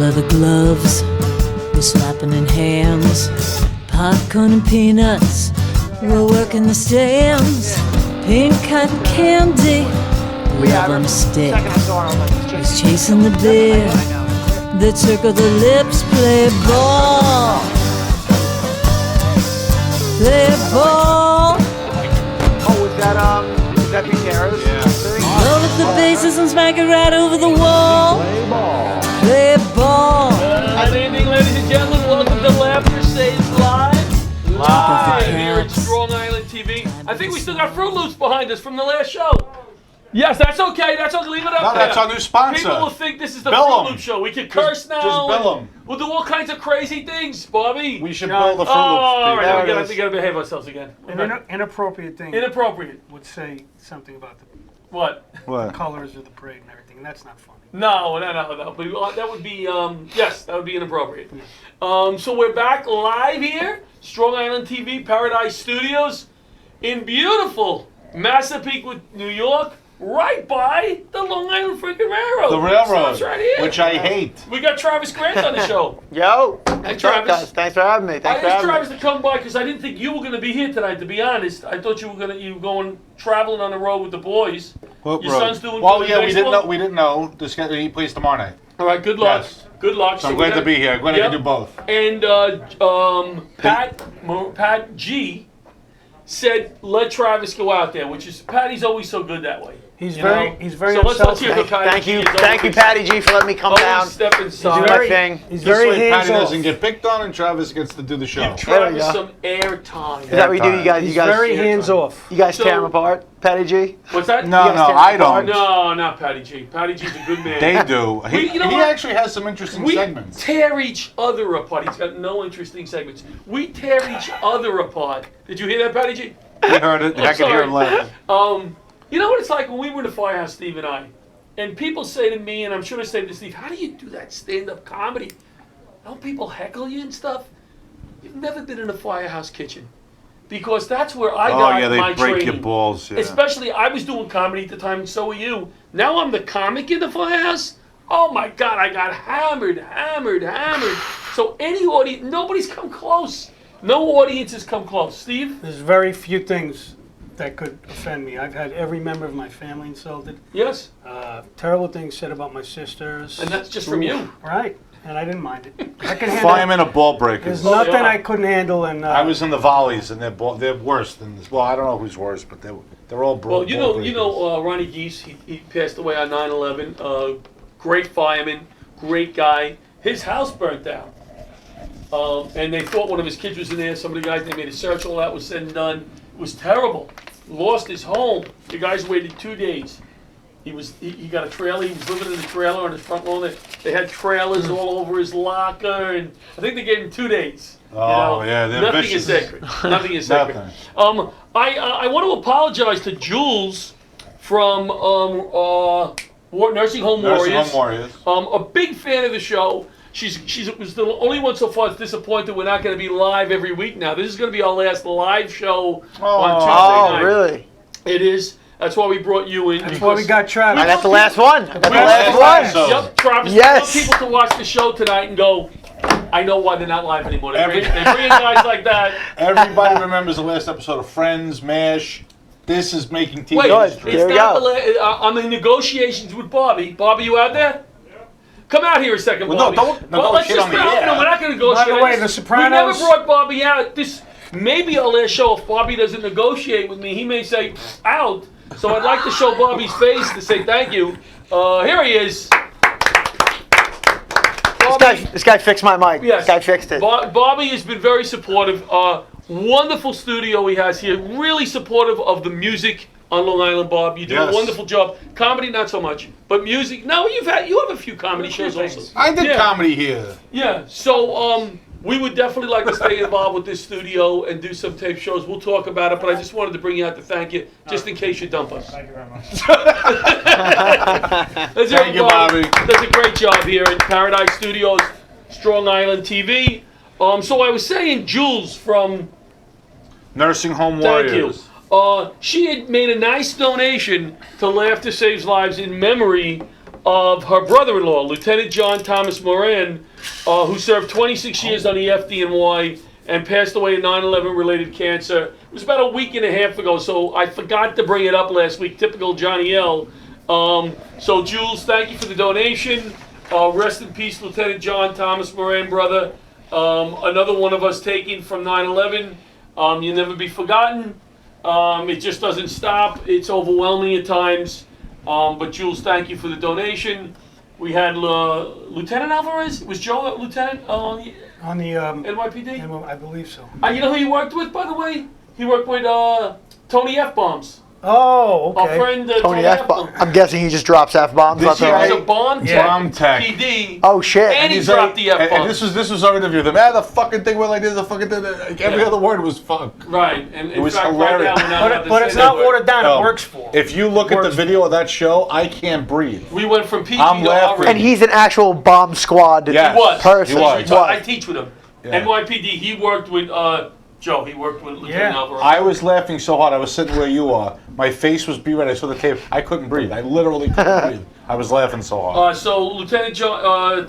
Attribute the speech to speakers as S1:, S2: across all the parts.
S1: leather gloves, we're slapping in hams. Popcorn and peanuts, we're working the stands. Pink cotton candy, we love on a stick. He's chasing the beer, the circle the lips, play ball. Play ball.
S2: Oh, is that Picaro's?
S3: Yeah.
S1: Load up the bases and smack it right over the wall. Play ball.
S4: Good evening, ladies and gentlemen. Welcome to Laughter Saves Live. Live here at Strong Island TV. I think we still got Fruit Loops behind us from the last show. Yes, that's okay. That's okay. Leave it up
S3: No,
S4: there.
S3: that's our new sponsor.
S4: People will think this is the
S3: Bill
S4: Fruit
S3: 'em.
S4: Loop show. We can curse now.
S3: Just bill 'em.
S4: We'll do all kinds of crazy things, Bobby.
S3: We should build the Fruit Loops.
S4: all
S3: people.
S4: right, we gotta behave ourselves again.
S5: An inappropriate thing
S4: Inappropriate.
S5: would say something about the
S4: What?
S3: What?
S5: colors of the parade and everything, and that's not funny.
S4: No. But that would be, yes, that would be inappropriate. So we're back live here, Strong Island TV, Paradise Studios, in beautiful Massapequa, New York, right by the Long Island freaking Railroad.
S3: The railroad,
S4: Stops right here.
S3: which I hate.
S4: We got Travis Grant on the show.
S2: Yo.
S4: Hey, Travis.
S2: Guys. Thanks for having me.
S4: I
S2: Thanks for
S4: asked
S2: having
S4: Travis
S2: me.
S4: to come by because I didn't think you were going to be here tonight, to be honest. I thought you were going traveling on the road with the boys.
S3: What
S4: Your
S3: road?
S4: son's doing
S3: Well,
S4: good
S3: yeah,
S4: in
S3: we didn't
S4: baseball?
S3: know. We didn't know. He plays tomorrow night.
S4: All right, good luck.
S3: Yes.
S4: Good luck.
S3: So I'm
S4: we're
S3: glad to be here. I'm glad I
S4: Yep.
S3: can do both.
S4: And Pat G said, let Travis go out there, which is, Patty's always so good that way.
S5: He's
S4: You
S5: very,
S4: know?
S5: he's very
S4: So let's hear
S5: unselfish.
S4: for Patty
S2: Thank
S4: G.
S2: you,
S4: He's
S2: thank you,
S4: always-
S2: Patty G, for letting me come
S4: always
S2: down.
S4: step
S5: He's
S4: inside.
S2: Do my
S5: very,
S2: thing.
S5: he's
S3: This
S5: very
S3: way, Patty
S5: hands-off.
S3: doesn't get picked on, and Travis gets to do the show.
S4: Give Travis
S2: go.
S4: some air time.
S2: Is that what you do? You guys,
S5: He's very hands-off.
S2: you guys
S4: So-
S2: tear him apart, Patty G.
S4: What's that?
S3: No,
S2: You guys
S3: no,
S2: tear
S3: I
S2: him apart?
S3: don't.
S4: No, not Patty G. Patty G's a good man.
S3: They do.
S4: You know
S3: He
S4: what?
S3: actually has some interesting
S4: We
S3: segments.
S4: tear each other apart. He's got no interesting segments. We tear each other apart. Did you hear that, Patty G?
S3: We heard it. I could hear him laughing.
S4: You know what it's like when we were in the firehouse, Steve and I? And people say to me, and I'm sure they say to Steve, how do you do that stand-up comedy? Don't people heckle you and stuff? You've never been in a firehouse kitchen. Because that's where I
S3: Oh
S4: got
S3: yeah, they
S4: my
S3: break
S4: training.
S3: your balls. Yeah.
S4: Especially, I was doing comedy at the time, and so were you. Now I'm the comic in the firehouse. Oh my God, I got hammered. So any audience, nobody's come close. No audience has come close. Steve?
S5: There's very few things that could offend me. I've had every member of my family insulted.
S4: Yes?
S5: Terrible things said about my sisters.
S4: And that's just from you.
S5: Right, and I didn't mind it. I can handle.
S3: Firemen are ball breakers.
S5: There's nothing
S4: yeah.
S5: I couldn't handle, and
S3: I was in the volleys, and they're worse than this. Well, I don't know who's worse, but they're all ball
S4: Well, you know, Ronnie Geese, he passed away on 9/11. Great fireman, great guy. His house burnt down. And they thought one of his kids was in there. Some of the guys, they made a search, all that was said and done. It was terrible. Lost his home. The guys waited 2 days. He got a trailer. He was living in a trailer on his front lawn. They had trailers all over his locker, and I think they gave him 2 days.
S3: Oh, yeah, they're
S4: nothing
S3: vicious.
S4: is sacred. Nothing is sacred.
S3: Nothing.
S4: I want to apologize to Jules from Nursing Home Warriors. A big fan of the show. She was the only one so far that's disappointed we're not going to be live every week now. This is going to be our last live show on Tuesday night.
S2: Oh, really?
S4: It is. That's why we brought you in.
S5: that's why we got Travis.
S2: That's the last one. That's the
S4: We
S2: last
S4: want-
S2: one.
S4: Yep, Travis.
S2: Yes.
S4: We want people to watch the show tonight and go, I know why they're not live anymore. They bring in guys like that.
S3: Everybody remembers the last episode of Friends, MASH. This is making TV
S4: Wait,
S3: history.
S4: it's
S2: There we
S4: not
S2: go.
S4: on the negotiations with Bobby. Bobby, you out there? Come out here a second,
S3: Well, no,
S4: Bobby.
S3: don't
S4: let's
S3: shit
S4: just
S3: on the
S4: no,
S3: air.
S4: we're not going to negotiate.
S5: By the way,
S4: this.
S5: The Sopranos-
S4: We never brought Bobby out. This may be our last show. If Bobby doesn't negotiate with me, he may say out. So I'd like to show Bobby's face to say thank you. Here he is.
S2: This guy fixed my mic.
S4: Yes.
S2: This guy fixed it.
S4: Bobby has been very supportive. Wonderful studio he has here. Really supportive of the music on Long Island, Bob. You do
S3: Yes.
S4: a wonderful job. Comedy, not so much, but music. No, you have a few comedy shows also.
S3: I did
S4: Yeah.
S3: comedy here.
S4: Yeah. So we would definitely like to stay involved with this studio and do some tape shows. We'll talk about it, but I just wanted to bring you out to thank you, just in case you dump us.
S5: Thank you very much.
S3: Thank you, Bobby.
S4: Does a great job here at Paradise Studios, Strong Island TV. So I was saying, Jules from
S3: Nursing Home
S4: Thank you.
S3: Warriors.
S4: She had made a nice donation to Laughter Saves Lives in memory of her brother-in-law, Lieutenant John Thomas Moran, who served 26 years on the FDNY and passed away of 9/11 related cancer. It was about a week and a half ago, so I forgot to bring it up last week. Typical Johnny L. So Jules, thank you for the donation. Rest in peace, Lieutenant John Thomas Moran, brother. Another one of us taken from 9/11. You'll never be forgotten. It just doesn't stop. It's overwhelming at times. But Jules, thank you for the donation. We had Lieutenant Alvarez. Was Joe a lieutenant on the NYPD?
S5: I believe so.
S4: You know who he worked with, by the way? He worked with Tony F. Bombs.
S5: Oh,
S4: Our
S5: okay.
S4: friend
S2: Tony F-bomb. I'm guessing he just drops F-bombs.
S3: This
S2: left
S3: year
S2: and
S4: He was
S2: right.
S4: a bomb
S5: Yeah.
S4: tech,
S3: Bomb tech.
S4: PD.
S2: Oh shit!
S4: And he
S3: He's
S4: dropped
S3: like-
S4: the F-bomb.
S3: And this was our interview. The fucking thing went like this. The fucking thing. Like, every
S4: Yeah.
S3: other word was fuck.
S4: Right, and in
S3: was
S4: fact,
S3: hilarious.
S4: right now we're not allowed to
S5: But
S4: say
S5: it's
S4: that
S5: not
S4: word.
S5: watered down.
S3: No.
S5: It works for him.
S3: If you look at the
S5: Works.
S3: video of that show, I can't breathe.
S4: We went from PG
S3: I'm
S4: to
S3: laughing.
S4: R.
S2: And he's an actual bomb squad
S3: Yes.
S4: He was.
S2: person.
S3: He was.
S4: I teach with him.
S3: Yeah.
S4: NYPD. He worked with Joe. He worked with Lieutenant
S5: Yeah.
S4: Alvarez.
S3: I was laughing so hard. I was sitting where you are. My face was beat red. I saw the tape. I couldn't breathe. I literally couldn't breathe. I was laughing so hard.
S4: So Lieutenant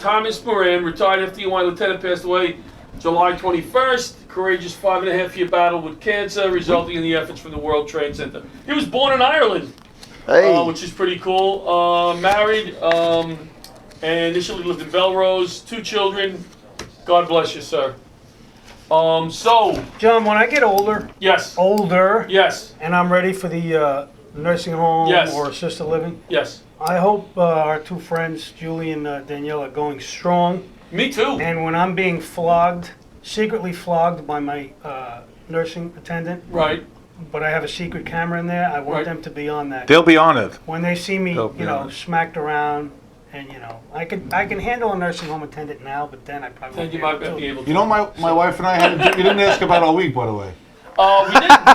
S4: Thomas Moran, retired FDNY lieutenant, passed away July 21st. Courageous 5.5-year battle with cancer, resulting in the efforts from the World Trade Center. He was born in Ireland,
S2: Hey.
S4: which is pretty cool. Married, and initially lived in Belrose. 2 children. God bless you, sir. So
S5: John, when I get older,
S4: yes, yes,
S5: and I'm ready for the nursing home
S4: Yes.
S5: or assisted living,
S4: yes.
S5: I hope our 2 friends, Julie and Danielle, are going strong.
S4: Me too.
S5: And when I'm being flogged, secretly flogged by my nursing attendant,
S4: Right.
S5: but I have a secret camera in there, I want
S4: Right.
S5: them to be on that.
S3: They'll be on it.
S5: When they see me,
S3: They'll be on it.
S5: smacked around, and I can handle a nursing home attendant now, but then I probably
S4: Then
S5: won't
S4: you
S5: be
S4: might
S5: able
S4: be
S5: to.
S4: able to.
S3: You know, my wife and I had. You didn't ask about our week, by the way.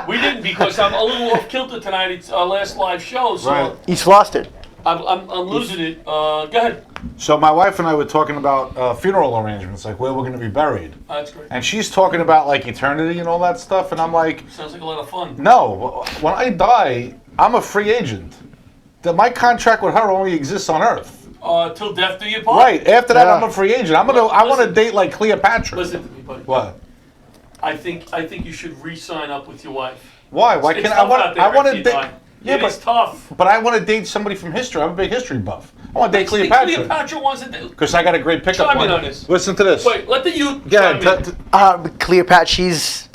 S4: We didn't because I'm a little off kilter tonight. It's our last live show, so
S3: Right.
S2: He's flustered.
S4: I'm losing it. Go ahead.
S3: So my wife and I were talking about funeral arrangements, like where we're going to be buried.
S4: That's great.
S3: And she's talking about like eternity and all that stuff, and I'm like,
S4: Sounds like a lot of fun.
S3: no. When I die, I'm a free agent. My contract with her only exists on Earth.
S4: Till death do you part.
S3: Right. After that,
S2: Yeah.
S3: I'm a free agent. I want to
S4: Listen.
S3: date like Cleopatra.
S4: Listen to me, buddy.
S3: What?
S4: I think you should re-sign up with your wife.
S3: Why? Why
S4: It's
S3: can't
S4: tough
S3: I
S4: out
S3: want?
S4: there
S3: I want
S4: if
S3: to
S4: you
S3: date.
S4: die.
S3: Yeah,
S4: It is
S3: but
S4: tough.
S3: I want to date somebody from history. I'm a big history buff. I want to date
S4: I think
S3: Cleopatra
S4: Cleopatra wants to do.
S3: because I got a great pickup
S4: Chime in
S3: line.
S4: on this.
S3: Listen to this.
S4: Wait, let the youth
S3: Yeah,
S4: chime in.
S2: Cleopatra, she's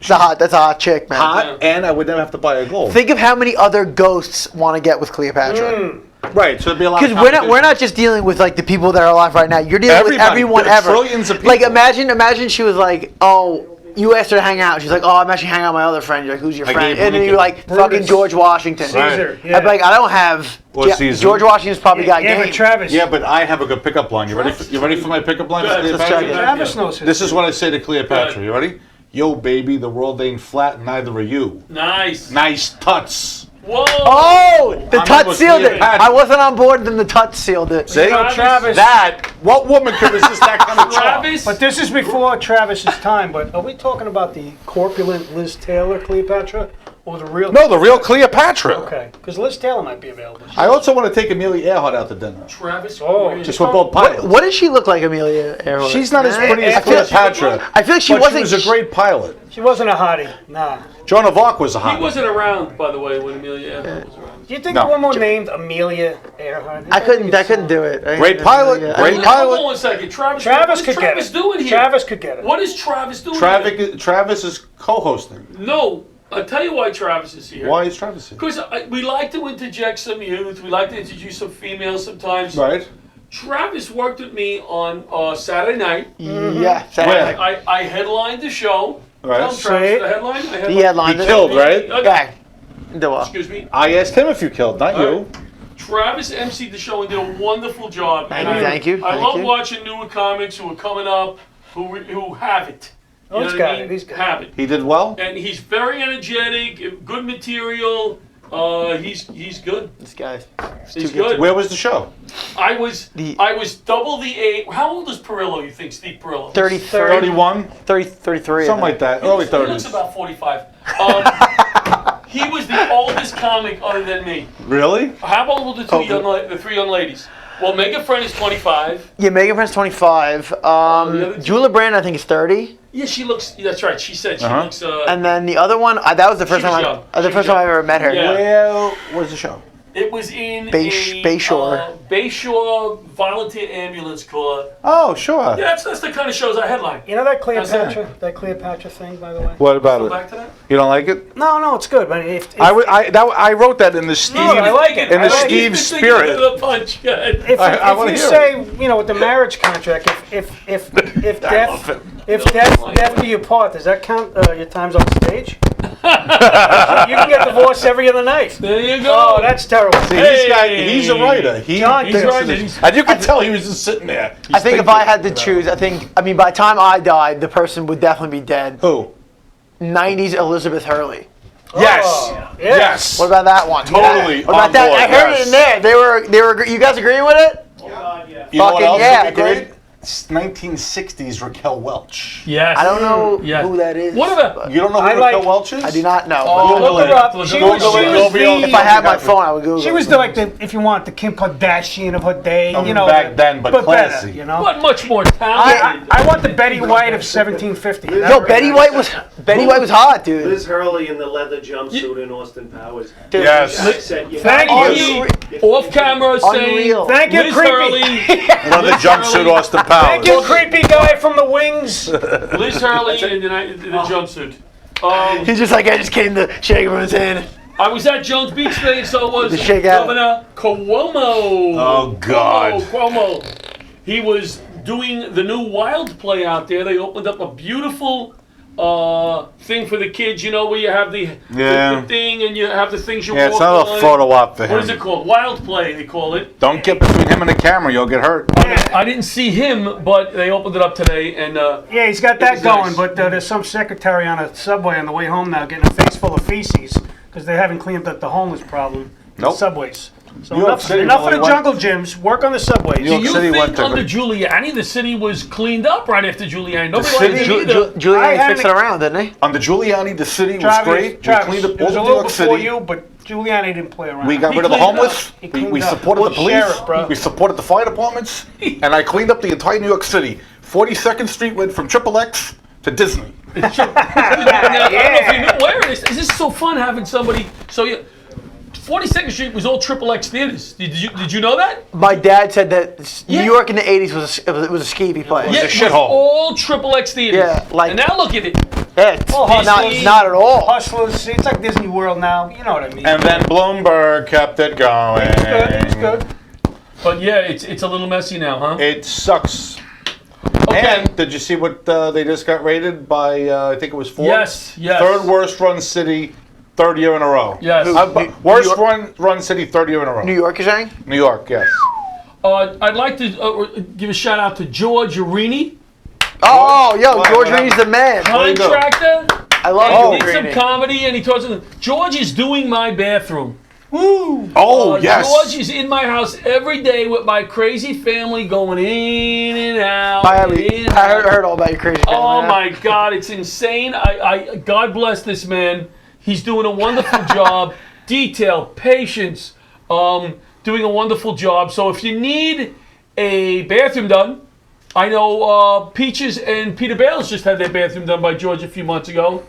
S2: that's a hot chick, man.
S3: hot, and I would never have to buy a gold.
S2: Think of how many other ghosts want to get with Cleopatra.
S3: Right, so it'd be a lot.
S2: Because we're not just dealing with like the people that are alive right now. You're dealing with
S3: Everybody.
S2: everyone
S3: There are
S2: ever.
S3: trillions of
S2: Like
S3: people.
S2: imagine she was like, oh, you asked her to hang out. She's like, oh, I'm actually hanging out with my other friend. You're like, who's your
S3: Like
S2: friend?
S3: Abraham
S2: And then you're
S3: Lincoln.
S2: like, fucking
S5: Brutus.
S2: George Washington.
S5: Caesar,
S2: I'd be like, I don't have.
S3: Or Caesar.
S2: George Washington's probably got
S5: yeah,
S2: game.
S5: but Travis.
S3: Yeah, but I have a good pickup line. You ready? You ready for my pickup line?
S4: Go ahead,
S3: for
S4: let's
S3: Cleopatra?
S2: check it.
S5: Travis knows his.
S3: This is what I say to Cleopatra.
S4: Good.
S3: You ready? Yo, baby, the world ain't flat, and neither are you.
S4: Nice.
S3: Nice tuts.
S4: Whoa.
S2: Oh, the
S3: I'm
S2: Tut
S3: almost
S2: sealed it.
S3: Cleopatra.
S2: I wasn't on board, then the Tut sealed it.
S3: See?
S4: Travis.
S3: That. What woman could resist that kind of charm?
S4: Travis.
S5: But this is before Travis's time. But are we talking about the corpulent Liz Taylor Cleopatra, or the real?
S3: No, the real Cleopatra.
S5: Okay, because Liz Taylor might be available.
S3: I also want to take Amelia Earhart out to dinner.
S4: Travis.
S5: Oh,
S4: Green.
S3: Just with both pilots.
S2: What does she look like, Amelia Earhart?
S3: She's not as pretty as
S2: I feel-
S3: Cleopatra.
S2: I feel like she
S3: but
S2: wasn't.
S3: she was a great pilot.
S5: She wasn't a hottie. Nah.
S3: Joan of Arc was a
S4: He
S3: hot.
S4: wasn't around, by the way, when Amelia Earhart was around.
S5: Do you think
S3: No.
S5: one more named Amelia Earhart?
S2: I couldn't do it.
S3: Great pilot,
S2: Yeah.
S3: great
S4: Hold
S3: pilot.
S4: on one second. Travis
S5: Travis
S4: what is
S5: could
S4: Travis
S5: get it.
S4: doing here?
S5: Travis could get it.
S4: What is Travis doing here?
S3: Travis is co-hosting.
S4: No. I'll tell you why Travis is here.
S3: Why is Travis here?
S4: Because we like to interject some youth. We like to introduce some females sometimes.
S3: Right.
S4: Travis worked with me on Saturday night.
S2: Yeah.
S3: Where?
S4: I headlined the show.
S3: Right.
S4: Tell him,
S5: Say
S4: Travis,
S5: it.
S4: the headline. The headline.
S2: He headlined
S3: He
S2: it.
S3: killed, right?
S4: Okay.
S2: Yeah. The what?
S4: Excuse me.
S3: I asked him if you killed, not you.
S4: Alright. Travis emceed the show and did a wonderful job.
S2: Thank
S4: And
S2: you, thank you,
S4: I
S2: thank
S4: love
S2: you.
S4: watching newer comics who are coming up, who have it. You know
S5: he's
S4: what
S5: got
S4: I mean?
S5: it, he's got
S4: have it.
S3: He did well.
S4: And he's very energetic, good material. He's good.
S2: This guy's.
S4: He's good.
S3: Where was the show?
S4: I was
S2: The-
S4: double the age. How old is Perillo? You think Steve Perillo?
S2: 30,
S3: 31,
S2: 33.
S3: something like that.
S4: He
S3: Early
S4: looks, he looks
S3: 30s.
S4: about 45. He was the oldest comic other than me.
S3: Really?
S4: How old were the three young ladies? Well, Megan Friend is 25.
S2: Yeah, Megan Friend's 25.
S4: the other two-
S2: Julia Brand, I think, is 30.
S4: Yeah, she looks. That's right. She said she looks.
S2: And then the other one, that was the first
S4: She was
S2: time
S4: young.
S2: the
S4: She
S2: first
S4: was
S2: time I've
S4: young.
S2: ever met her.
S4: Yeah.
S3: Where was the show?
S4: It was in
S2: Bayshore.
S4: Bayshore Volunteer Ambulance Corps.
S3: Oh, sure.
S4: Yeah, that's the kind of shows I headline.
S5: You know that
S4: How's that?
S5: Cleopatra thing, by the way?
S3: What about
S4: Go
S3: it?
S4: back to that.
S3: You don't like it?
S5: No, it's good. But if
S3: I wrote that in the Steve.
S5: I like it.
S3: In the
S5: I like it.
S3: Steve
S4: He's thinking
S3: spirit.
S4: of the punch. Good.
S5: if
S3: I wanna
S5: you
S3: hear
S5: say, with the marriage contract, if
S3: love it.
S5: death do you part, does that count your times on stage? You can get divorced every other night.
S4: There you go.
S5: Oh, that's terrible.
S3: See, this guy, he's a writer.
S5: John,
S4: He's
S5: He's
S4: right.
S3: And you could tell he was just sitting there.
S2: I think if I had to choose, by the time I died, the person would definitely be dead.
S3: Who?
S2: 90s Elizabeth Hurley.
S3: Yes.
S5: Oh,
S3: Yes.
S2: What about that one?
S3: Totally
S2: What about
S3: on
S2: that?
S3: board,
S2: I heard
S3: yes.
S2: it in there. They were. You guys agreeing with it?
S3: You know what
S2: Fucking
S3: else
S2: yeah,
S3: would be great?
S2: dude.
S3: 1960s Raquel Welch.
S4: Yes.
S2: I don't know
S4: Yes.
S2: who that is.
S4: What about?
S2: but
S3: You don't know who
S5: I
S3: Raquel
S5: like-
S3: Welch is?
S2: I do not know.
S4: Oh,
S2: but
S5: Look her up.
S4: Look
S5: She
S4: her
S5: was,
S4: up.
S5: she was the,
S2: if I had my phone, I would Google.
S5: she was the, if you want, the Kim Kardashian of her day.
S3: Back then, but classy.
S5: better, you know?
S4: What much more talented?
S5: I want the Betty White of 1750.
S2: Yo, Betty White was hot, dude.
S6: Liz Hurley in the leather jumpsuit in Austin Powers.
S2: Dude,
S3: Yes.
S6: I said, you
S5: Thank
S6: have to-
S5: you.
S4: Off camera saying,
S2: Unreal.
S5: Thank you,
S4: Liz
S5: creepy.
S4: Hurley,
S3: Another
S4: Liz
S3: jumpsuit,
S4: Hurley.
S3: Austin Powers.
S5: Thank you, creepy guy from the wings.
S4: Liz Hurley in the jumpsuit.
S2: He's just like, I just came to shake everyone's hand.
S4: I was at Jones Beach today, and so was
S2: The shake out.
S4: Governor Cuomo.
S3: Oh, God.
S4: Cuomo. He was doing the new Wild Play out there. They opened up a beautiful thing for the kids, where you have the thing and you have the things you
S3: Yeah,
S4: walk
S3: it's not
S4: on.
S3: a photo op for him.
S4: What is it called? Wild Play, they call it.
S3: Don't get between him and the camera, you'll get hurt.
S4: I didn't see him, but they opened it up today, and
S5: Yeah, he's got
S4: It
S5: that
S4: was
S5: going,
S4: nice.
S5: but there's some secretary on a subway on the way home now getting a face full of feces because they haven't cleaned up the homeless problem in
S3: Nope.
S5: subways. So
S3: New York
S5: enough
S3: City
S5: of the
S3: really went-
S5: jungle gyms. Work on the subways.
S3: New
S4: do
S3: York
S4: you
S3: City went
S4: think
S3: to
S4: under
S3: it.
S4: Giuliani the city was cleaned up right after Giuliani? Nobody
S3: city-
S4: liked it
S3: Ju-
S4: either.
S5: I
S2: Giuliani
S5: had
S2: fixed it
S5: an-
S2: around, didn't he?
S3: Under Giuliani, the city was
S5: Travis,
S3: great.
S5: Travis,
S3: We cleaned
S5: it
S3: up
S5: was a
S3: all of New
S5: little
S3: York
S5: before
S3: City.
S5: you, but Giuliani didn't play around.
S3: We got
S4: He
S3: rid of the
S4: cleaned it up.
S3: homeless.
S5: He
S3: We
S5: cleaned up.
S3: supported the
S5: Well,
S3: police.
S5: sheriff, bro.
S3: We supported the fire departments. And I cleaned up the entire New York City. 42nd Street went from Triple X to Disney.
S4: Now, I don't know if you knew where it is. This is so fun having somebody. So 42nd Street was all Triple X theaters. Did you know that?
S2: My dad said that
S4: Yeah.
S2: New York in the 80s was a skeevy place.
S3: Yeah.
S4: Yeah,
S3: a
S4: it was
S3: shithole.
S4: all Triple X theaters.
S2: Yeah, like-
S4: and now look at it.
S2: Yeah, it's not
S5: Hustlers.
S2: at all.
S5: Hustlers. See, it's like Disney World now. You know what I mean?
S3: And then Bloomberg kept it going.
S5: It's good. It's good.
S4: But yeah, it's a little messy now, huh?
S3: It sucks.
S4: Okay.
S3: And did you see what they just got rated by, I think it was Forbes?
S4: Yes.
S3: Third worst run city, third year in a row.
S4: Yes.
S3: Worst run city, third year in a row.
S2: New York, you're saying?
S3: New York, yes.
S4: I'd like to give a shout out to George Arini,
S2: Oh, yo,
S3: Why,
S2: George
S3: what
S2: Reed's the man.
S3: Where'd he go?
S4: contractor.
S2: I love
S4: And
S2: George
S4: he did some
S2: Reed.
S4: comedy, and he talks. George is doing my bathroom.
S3: Oh, yes.
S4: George is in my house every day with my crazy family going in and out.
S2: I
S4: in and out.
S2: heard all about your crazy family.
S4: Oh
S2: man.
S4: my God, it's insane. I God bless this man. He's doing a wonderful job. Detail, patience, doing a wonderful job. So if you need a bathroom done, I know Peaches and Peter Bales just had their bathroom done by George a few months ago.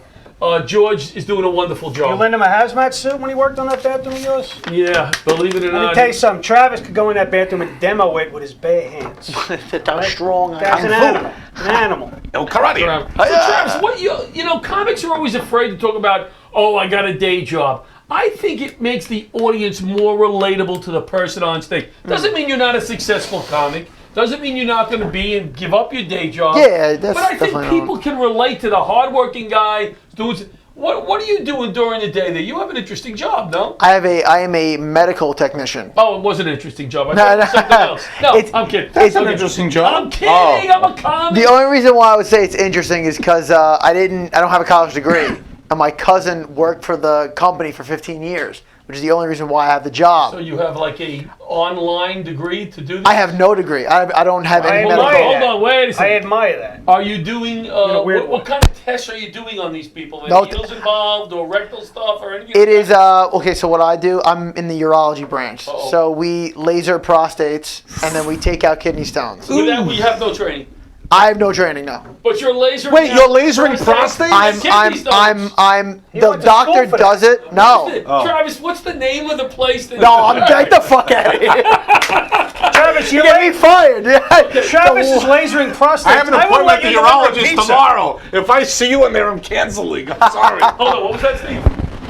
S4: George is doing a wonderful
S5: You
S4: job.
S5: lend him a hazmat suit when he worked on that bathroom of yours?
S4: Yeah, believe it or
S5: Let me
S4: not.
S5: tell you something. Travis could go in that bathroom and demo it with his bare hands.
S2: That's how strong I
S5: That's
S2: am.
S5: an animal. An animal.
S3: El karate.
S4: So Travis, what you know, comics are always afraid to talk about. Oh, I got a day job. I think it makes the audience more relatable to the person on stage. Doesn't mean you're not a successful comic. Doesn't mean you're not going to be and give up your day job.
S2: Yeah, that's
S4: But I think
S2: definitely
S4: people can relate to the hardworking guy doing. What are you doing during the day? There, you have an interesting job, no?
S2: I am a medical technician.
S4: Oh, it was an interesting job. I
S2: No,
S4: thought it
S2: no.
S4: was something else. No,
S2: It's-
S4: I'm kidding.
S2: it's
S3: an
S4: Okay.
S3: interesting job.
S4: I'm kidding.
S3: Oh.
S4: I'm a comic.
S2: The only reason why I would say it's interesting is because I don't have a college degree, and my cousin worked for the company for 15 years. which is the only reason why I have the job.
S4: So you have like a online degree to do this?
S2: I have no degree. I don't have any
S5: I
S2: medical.
S5: admire
S4: Hold on, wait a
S5: I
S4: second.
S5: admire that.
S4: Are you doing,
S5: weird
S4: what kind of tests are you doing on these people? Are
S2: No,
S4: needles involved or rectal stuff or anything?
S2: It is okay. So what I do, I'm in the urology branch.
S4: Uh-oh.
S2: So we laser prostates and then we take out kidney stones.
S4: With that, we have no training.
S2: I have no training, no.
S4: But you're lasering.
S3: Wait,
S4: out
S3: you're lasering
S4: prostates
S3: prostates?
S4: and kidney stones.
S5: He
S2: The
S5: went to school
S2: doctor
S5: for
S2: does it. No,
S4: Travis, what's the name of the place that?
S2: no, I'm get the fuck out of here.
S5: Travis,
S2: You get me fired.
S5: Travis is lasering prostates.
S3: I have an
S5: would
S3: appointment
S5: let
S3: at the
S5: you deliver
S3: urologist
S5: pizza.
S3: tomorrow. If I see you in there, I'm canceling. I'm sorry.
S4: Hold on, what was that, Steve?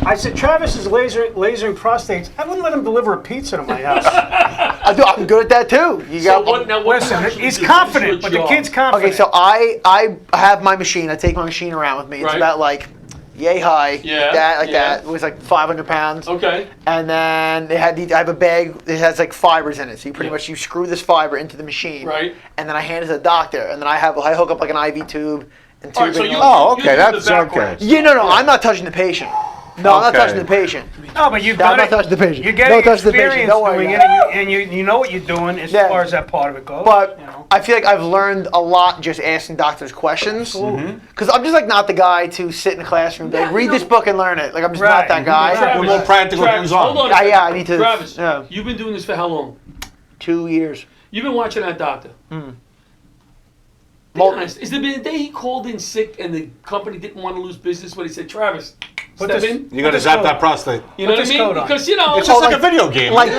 S5: I said, Travis is lasering prostates. I wouldn't let him deliver a pizza to my house.
S2: I'm good at that too. You
S4: So
S2: got.
S4: what, now what
S5: Listen,
S4: actually
S5: he's
S4: do?
S5: confident,
S4: What's
S5: but
S4: your
S5: the kid's
S4: job?
S5: confident.
S2: Okay, so I have my machine. I take my machine around with me. It's
S4: Right.
S2: about like yay high,
S4: Yeah,
S2: like
S4: yeah.
S2: that. It was like 500 pounds.
S4: Okay.
S2: And then they had I have a bag that has like fibers in it. So you pretty much you screw this fiber into the machine.
S4: Right.
S2: And then I hand it to the doctor. And then I hook up like an IV tube and
S4: All right,
S2: tubing.
S4: so you,
S3: Oh,
S4: you
S3: okay,
S4: do
S3: that's
S4: the background.
S3: okay.
S2: Yeah, no, I'm not touching the patient. No, I'm not
S3: Okay.
S2: touching the patient.
S5: No, but you've
S2: No, I'm
S5: done
S2: not
S5: it.
S2: touching the patient.
S5: You're
S2: Don't
S5: getting
S2: touch the patient.
S5: experience
S2: Don't worry
S5: doing it,
S2: about
S5: and you know what you're doing as
S2: Yeah.
S5: far as that part of it goes.
S2: But
S5: you know.
S2: I feel like I've learned a lot just asking doctors questions. Because I'm just like not the guy to sit in a classroom and be like,
S4: Yeah,
S2: read
S4: no.
S2: this book and learn it. Like I'm just
S5: Right.
S2: not that guy.
S5: Travis,
S3: You're more practical,
S4: Travis,
S3: hands-on.
S4: hold on. a
S2: Yeah,
S4: second.
S2: yeah, I need to.
S4: Travis,
S2: Yeah.
S4: you've been doing this for how long?
S2: 2 years.
S4: You've been watching that doctor. Be
S2: Mul-
S4: honest. Is there been a day he called in sick and the company didn't want to lose business, but he said, Travis,
S5: Put
S4: step
S5: this-
S4: in?
S3: You got to
S5: Put
S3: zap
S5: this
S3: that
S5: coat
S3: prostate.
S4: You know
S5: Put
S4: what I
S5: this
S4: mean?
S5: coat on.
S4: Because, you know,
S3: It's just
S2: Oh,
S3: like a video game.
S2: Like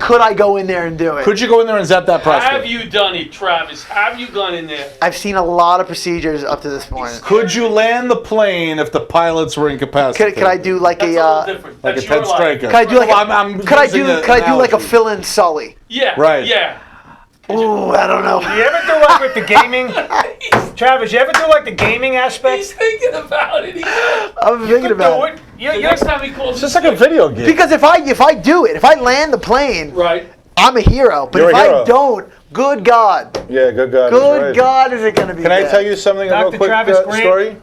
S2: could I go in there and do it?
S3: Could you go in there and zap that prostate?
S4: have you done it, Travis? Have you gone in there?
S2: I've seen a lot of procedures up to this point.
S3: Could you land the plane if the pilots were incapacitated?
S2: Could I do like
S4: That's a
S2: a
S4: little different.
S3: like
S4: That's
S3: a Ted
S4: your life.
S3: Striker?
S2: could I do like
S3: Well,
S2: a,
S3: I'm
S2: could I do
S3: using
S2: could I do like a
S3: analogy.
S2: fill-in Sully?
S4: Yeah.
S3: Right.
S4: Yeah.
S2: Ooh, I don't know.
S5: You ever do like with the gaming? Travis, you ever do like the gaming
S4: He's
S5: aspect?
S4: thinking about it.
S2: I'm thinking
S5: Do
S2: about
S5: it.
S2: it.
S5: You,
S4: The
S5: you,
S4: next time he calls
S3: It's just like a video game.
S2: Because if I do it, if I land the plane,
S4: Right.
S2: I'm a hero. But
S3: You're
S2: if
S3: a hero.
S2: I don't, good God,
S3: Yeah, good God.
S2: good God, is it gonna be?
S3: Can I
S2: bad.
S3: tell you something? A
S5: Dr.
S3: real quick
S5: Travis Grant?
S3: story.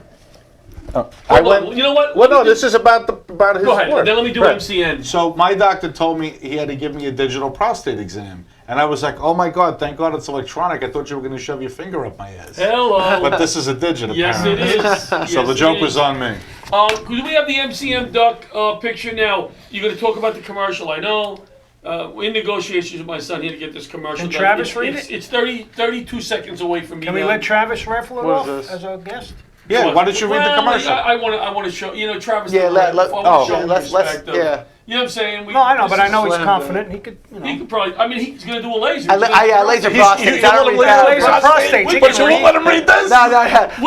S3: I
S4: Hold
S3: went.
S4: on. You know what?
S3: Well,
S4: Let me
S3: no,
S4: do-
S3: this is about his
S4: Go ahead.
S3: work.
S4: Then let me do
S3: Right.
S4: MCN.
S3: So my doctor told me he had to give me a digital prostate exam, and I was like, "Oh my God! Thank God it's electronic. I thought you were going to shove your finger up my ass."
S4: Hello.
S3: But this is a digital.
S4: Yes, it is.
S3: So the joke was on me.
S4: Do we have the MCM duck picture now? You're going to talk about the commercial, I know. We're in negotiations with my son here to get this commercial
S5: Can
S4: done.
S5: Travis
S4: It's-
S5: read
S4: it's,
S5: it?
S4: It's 32 seconds away from me
S5: can we
S4: now.
S5: let Travis raffle it
S2: What
S5: off
S2: is this?
S5: as our guest?
S3: Yeah. Why don't you read the
S4: Well,
S3: commercial?
S4: I want to show. You know, Travis.
S2: Yeah,
S4: doesn't
S2: let-
S4: have-
S2: let-
S4: I wanna
S3: oh,
S4: show him
S2: let's-
S4: respect, though.
S2: yeah.
S4: You know what I'm saying?
S5: No, I know, but I know he's
S2: Slam
S5: confident. He could, you know.
S4: He could probably. I mean, he's going to do a laser.
S2: I laser
S3: He's-
S2: prostate.
S3: he's
S2: I
S3: a
S2: don't
S3: little
S2: read that.
S5: laser prostate.
S3: But you won't let him read this?
S2: No,
S4: We're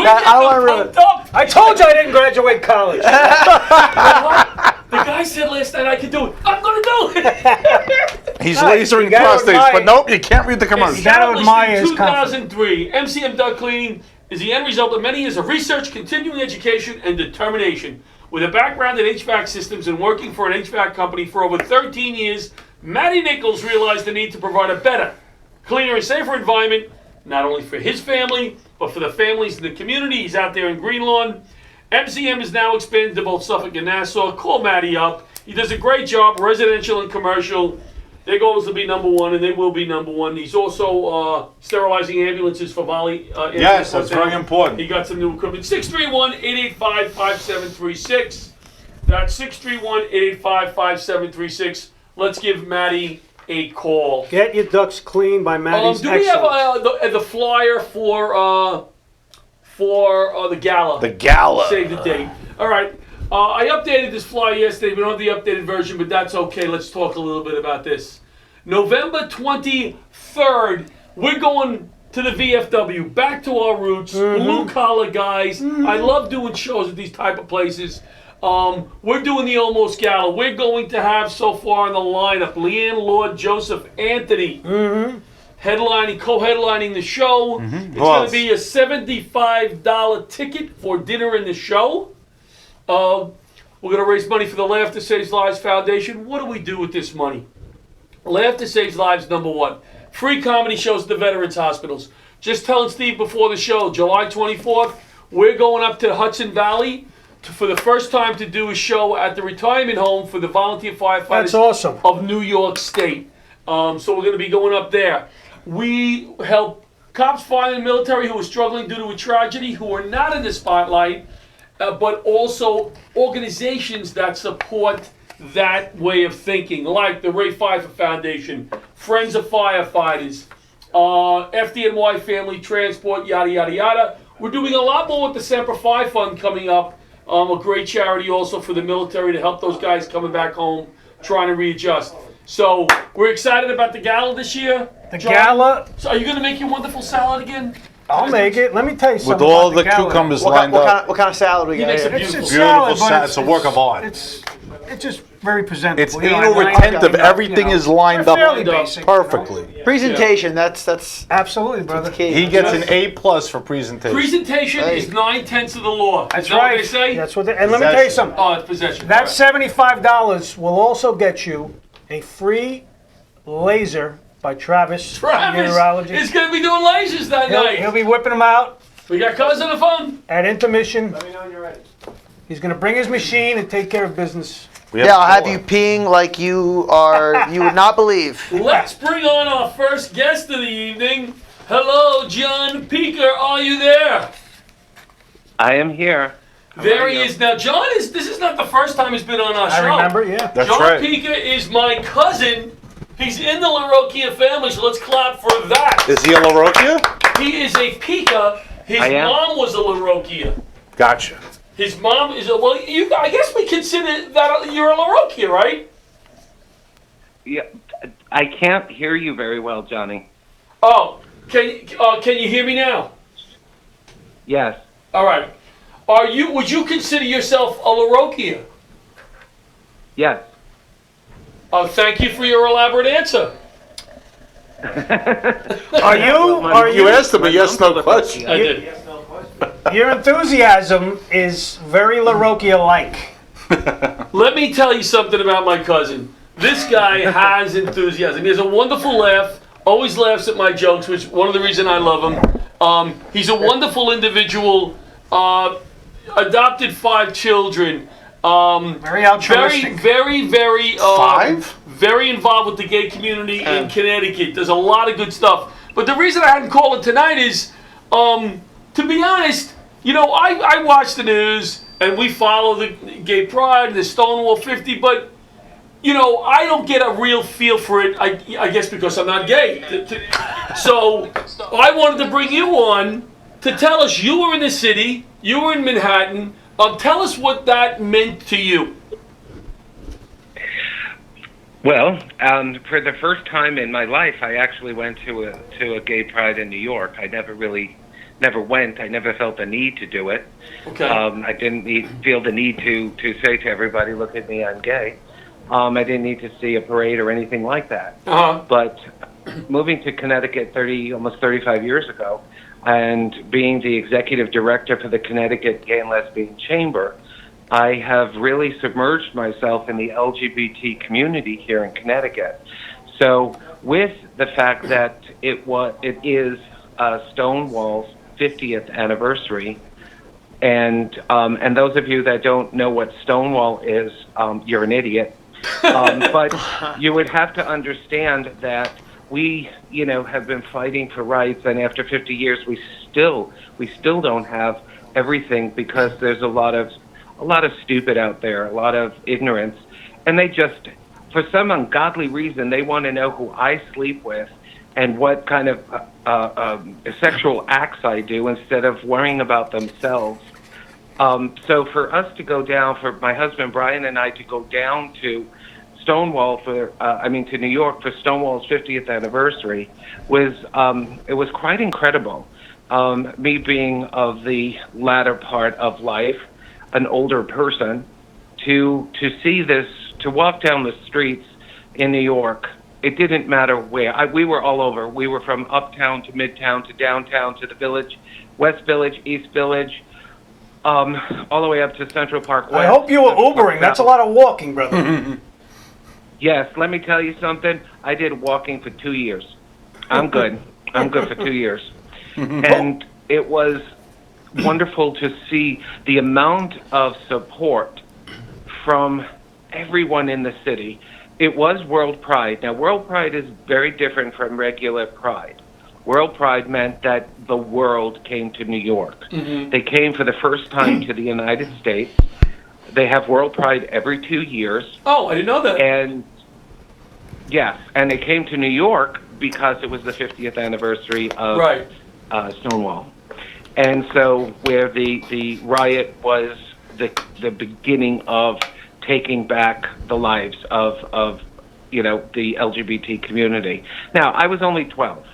S2: I don't want to read
S4: pumped
S2: it.
S4: up.
S5: I told you I didn't graduate college.
S4: The guy said last night I could do it. I'm going to do it.
S3: He's
S5: Right,
S3: lasering
S5: you gotta
S3: prostates,
S5: admire-
S3: but nope, you can't read the commercial.
S5: gotta
S4: Established
S5: admire
S4: in
S5: his confidence.
S4: 2003, MCM Duct Cleaning is the end result of many years of research, continuing education, and determination. With a background in HVAC systems and working for an HVAC company for over 13 years, Matty Nichols realized the need to provide a better, cleaner, and safer environment, not only for his family, but for the families in the community. He's out there in Greenlawn. MCM is now expanded to both Suffolk and Nassau. Call Matty up. He does a great job, residential and commercial. Their goal is to be number one, and they will be number one. He's also sterilizing ambulances for Volley.
S3: Yes, that's very important.
S4: He got some new equipment. 631-885-5736. That's 631-885-5736. Let's give Matty a call.
S5: Get your ducks clean by Maddie's
S4: Do we have
S5: excellence.
S4: the flyer for the gala?
S3: The gala.
S4: Save the date. All right. I updated this flyer yesterday. We don't have the updated version, but that's okay. Let's talk a little bit about this. November 23rd, we're going to the VFW, back to our roots, blue collar guys. I love doing shows at these type of places. We're doing the Almost Gala. We're going to have so far in the lineup Leanne Lord, Joseph Anthony, co-headlining the show. It's going to be a $75 ticket for dinner in the show. We're going to raise money for the Laughter Saves Lives Foundation. What do we do with this money? Laughter Saves Lives, number one. Free comedy shows at the Veterans Hospitals. Just telling Steve before the show, July 24th, we're going up to Hudson Valley for the first time to do a show at the retirement home for the volunteer firefighters
S5: That's awesome.
S4: of New York State. So we're going to be going up there. We help cops, firemen, and military who are struggling due to a tragedy, who are not in the spotlight, but also organizations that support that way of thinking, like the Ray Pfeiffer Foundation, Friends of Firefighters, FDNY Family Transport, yada, yada, yada. We're doing a lot more with the Semper Fi Fund coming up, a great charity also for the military to help those guys coming back home, trying to readjust. So we're excited about the gala this year.
S5: The
S4: John,
S5: gala,
S4: So are you going to make your wonderful salad again?
S5: I'll make it. Let me tell you
S3: With
S5: something
S3: all
S5: about
S3: the
S5: gala.
S3: cucumbers
S2: What,
S3: lined up.
S2: what kind of salad we
S4: He
S2: got
S4: makes
S2: here?
S4: a
S5: It's a
S4: beautiful
S5: salad,
S3: salad.
S5: but
S3: It's a work of art.
S5: It's just very presentable.
S3: It's
S5: You
S3: 8
S5: know,
S3: over
S5: I
S3: 10
S5: like
S3: of
S5: it,
S3: everything
S5: you know.
S3: is lined
S5: We're
S3: up
S5: fairly basic, you know.
S3: perfectly.
S2: Presentation, that's
S5: Absolutely, brother.
S2: key.
S3: He gets an A+ for presentation.
S4: Presentation is 9/10 of the law.
S5: That's
S4: Is that what
S5: right.
S4: they say?
S5: That's what. And let me tell you
S3: Possession.
S5: something.
S4: Oh, it's possession.
S5: That
S4: Right.
S5: $75 will also get you a free laser by Travis,
S4: Travis
S5: Meteorology.
S4: is going to be doing lasers that night.
S5: He'll be whipping them out
S4: We got Cuz on the phone.
S5: at intermission.
S6: Let me know when you're ready.
S5: He's going to bring his machine and take care of business.
S3: We
S2: Yeah, I'll have
S3: four.
S2: you peeing like you would not believe.
S4: Let's bring on our first guest of the evening. Hello, John Peaker. Are you there?
S7: I am here.
S4: There he is. Now, John this is not the first time he's been on our show.
S5: I remember, yeah.
S3: That's
S4: John
S3: right.
S4: Peaker is my cousin. He's in the LaRocchia family, so let's clap for that.
S3: Is he a LaRocchia?
S4: He is a Peaker. His
S7: I am.
S4: mom was a LaRocchia.
S3: Gotcha.
S4: His mom is a, well, I guess we consider that you're a LaRocchia, right?
S7: Yeah, I can't hear you very well, Johnny.
S4: Oh, can you hear me now?
S7: Yes.
S4: All right. Would you consider yourself a LaRocchia?
S7: Yes.
S4: Oh, thank you for your elaborate answer.
S5: Are you?
S3: You asked him a
S7: My
S3: yes/no
S7: mom's a
S3: question.
S4: I did.
S6: Yes, no question.
S5: Your enthusiasm is very LaRocchia-like.
S4: Let me tell you something about my cousin. This guy has enthusiasm. He has a wonderful laugh. Always laughs at my jokes, which is one of the reasons I love him. He's a wonderful individual. Adopted 5 children.
S5: Very altruistic.
S4: Very
S3: 5?
S4: very involved with the gay community in Connecticut. There's a lot of good stuff. But the reason I hadn't called it tonight is, to be honest, you know, I watch the news and we follow the gay pride, the Stonewall 50, but, you know, I don't get a real feel for it, I guess because I'm not gay. So I wanted to bring you on to tell us you were in the city, you were in Manhattan. Tell us what that meant to you.
S7: Well, for the first time in my life, I actually went to a gay pride in New York. I never went. I never felt the need to do it.
S4: Okay.
S7: I didn't feel the need to say to everybody, "Look at me, I'm gay." I didn't need to see a parade or anything like that.
S4: Uh-huh.
S7: But moving to Connecticut almost 35 years ago, and being the executive director for the Connecticut Gay and Lesbian Chamber, I have really submerged myself in the LGBT community here in Connecticut. So with the fact that it is Stonewall's 50th anniversary, and those of you that don't know what Stonewall is, you're an idiot. But you would have to understand that we, have been fighting for rights, and after 50 years, we still don't have everything because there's a lot of stupid out there, a lot of ignorance, and they just, for some ungodly reason, they want to know who I sleep with and what kind of sexual acts I do instead of worrying about themselves. So for us to go down, for my husband Brian and I to go down to Stonewall to New York for Stonewall's 50th anniversary it was quite incredible. Me being of the latter part of life, an older person, to see this, to walk down the streets in New York. It didn't matter where. We were all over. We were from uptown to midtown to downtown to the Village, West Village, East Village, all the way up to Central Park West.
S5: I hope you were Ubering. That's a lot of walking, brother.
S7: Yes, let me tell you something. I did walking for 2 years. I'm good. I'm good for 2 years. And it was wonderful to see the amount of support from everyone in the city. It was World Pride. Now, World Pride is very different from regular Pride. World Pride meant that the world came to New York. They came for the first time to the United States. They have World Pride every 2 years.
S4: Oh, I didn't know that.
S7: And yes, and they came to New York because it was the 50th anniversary of
S4: Right.
S7: Stonewall. And so where the riot was the beginning of taking back the lives of the LGBT community. Now, I was only 12.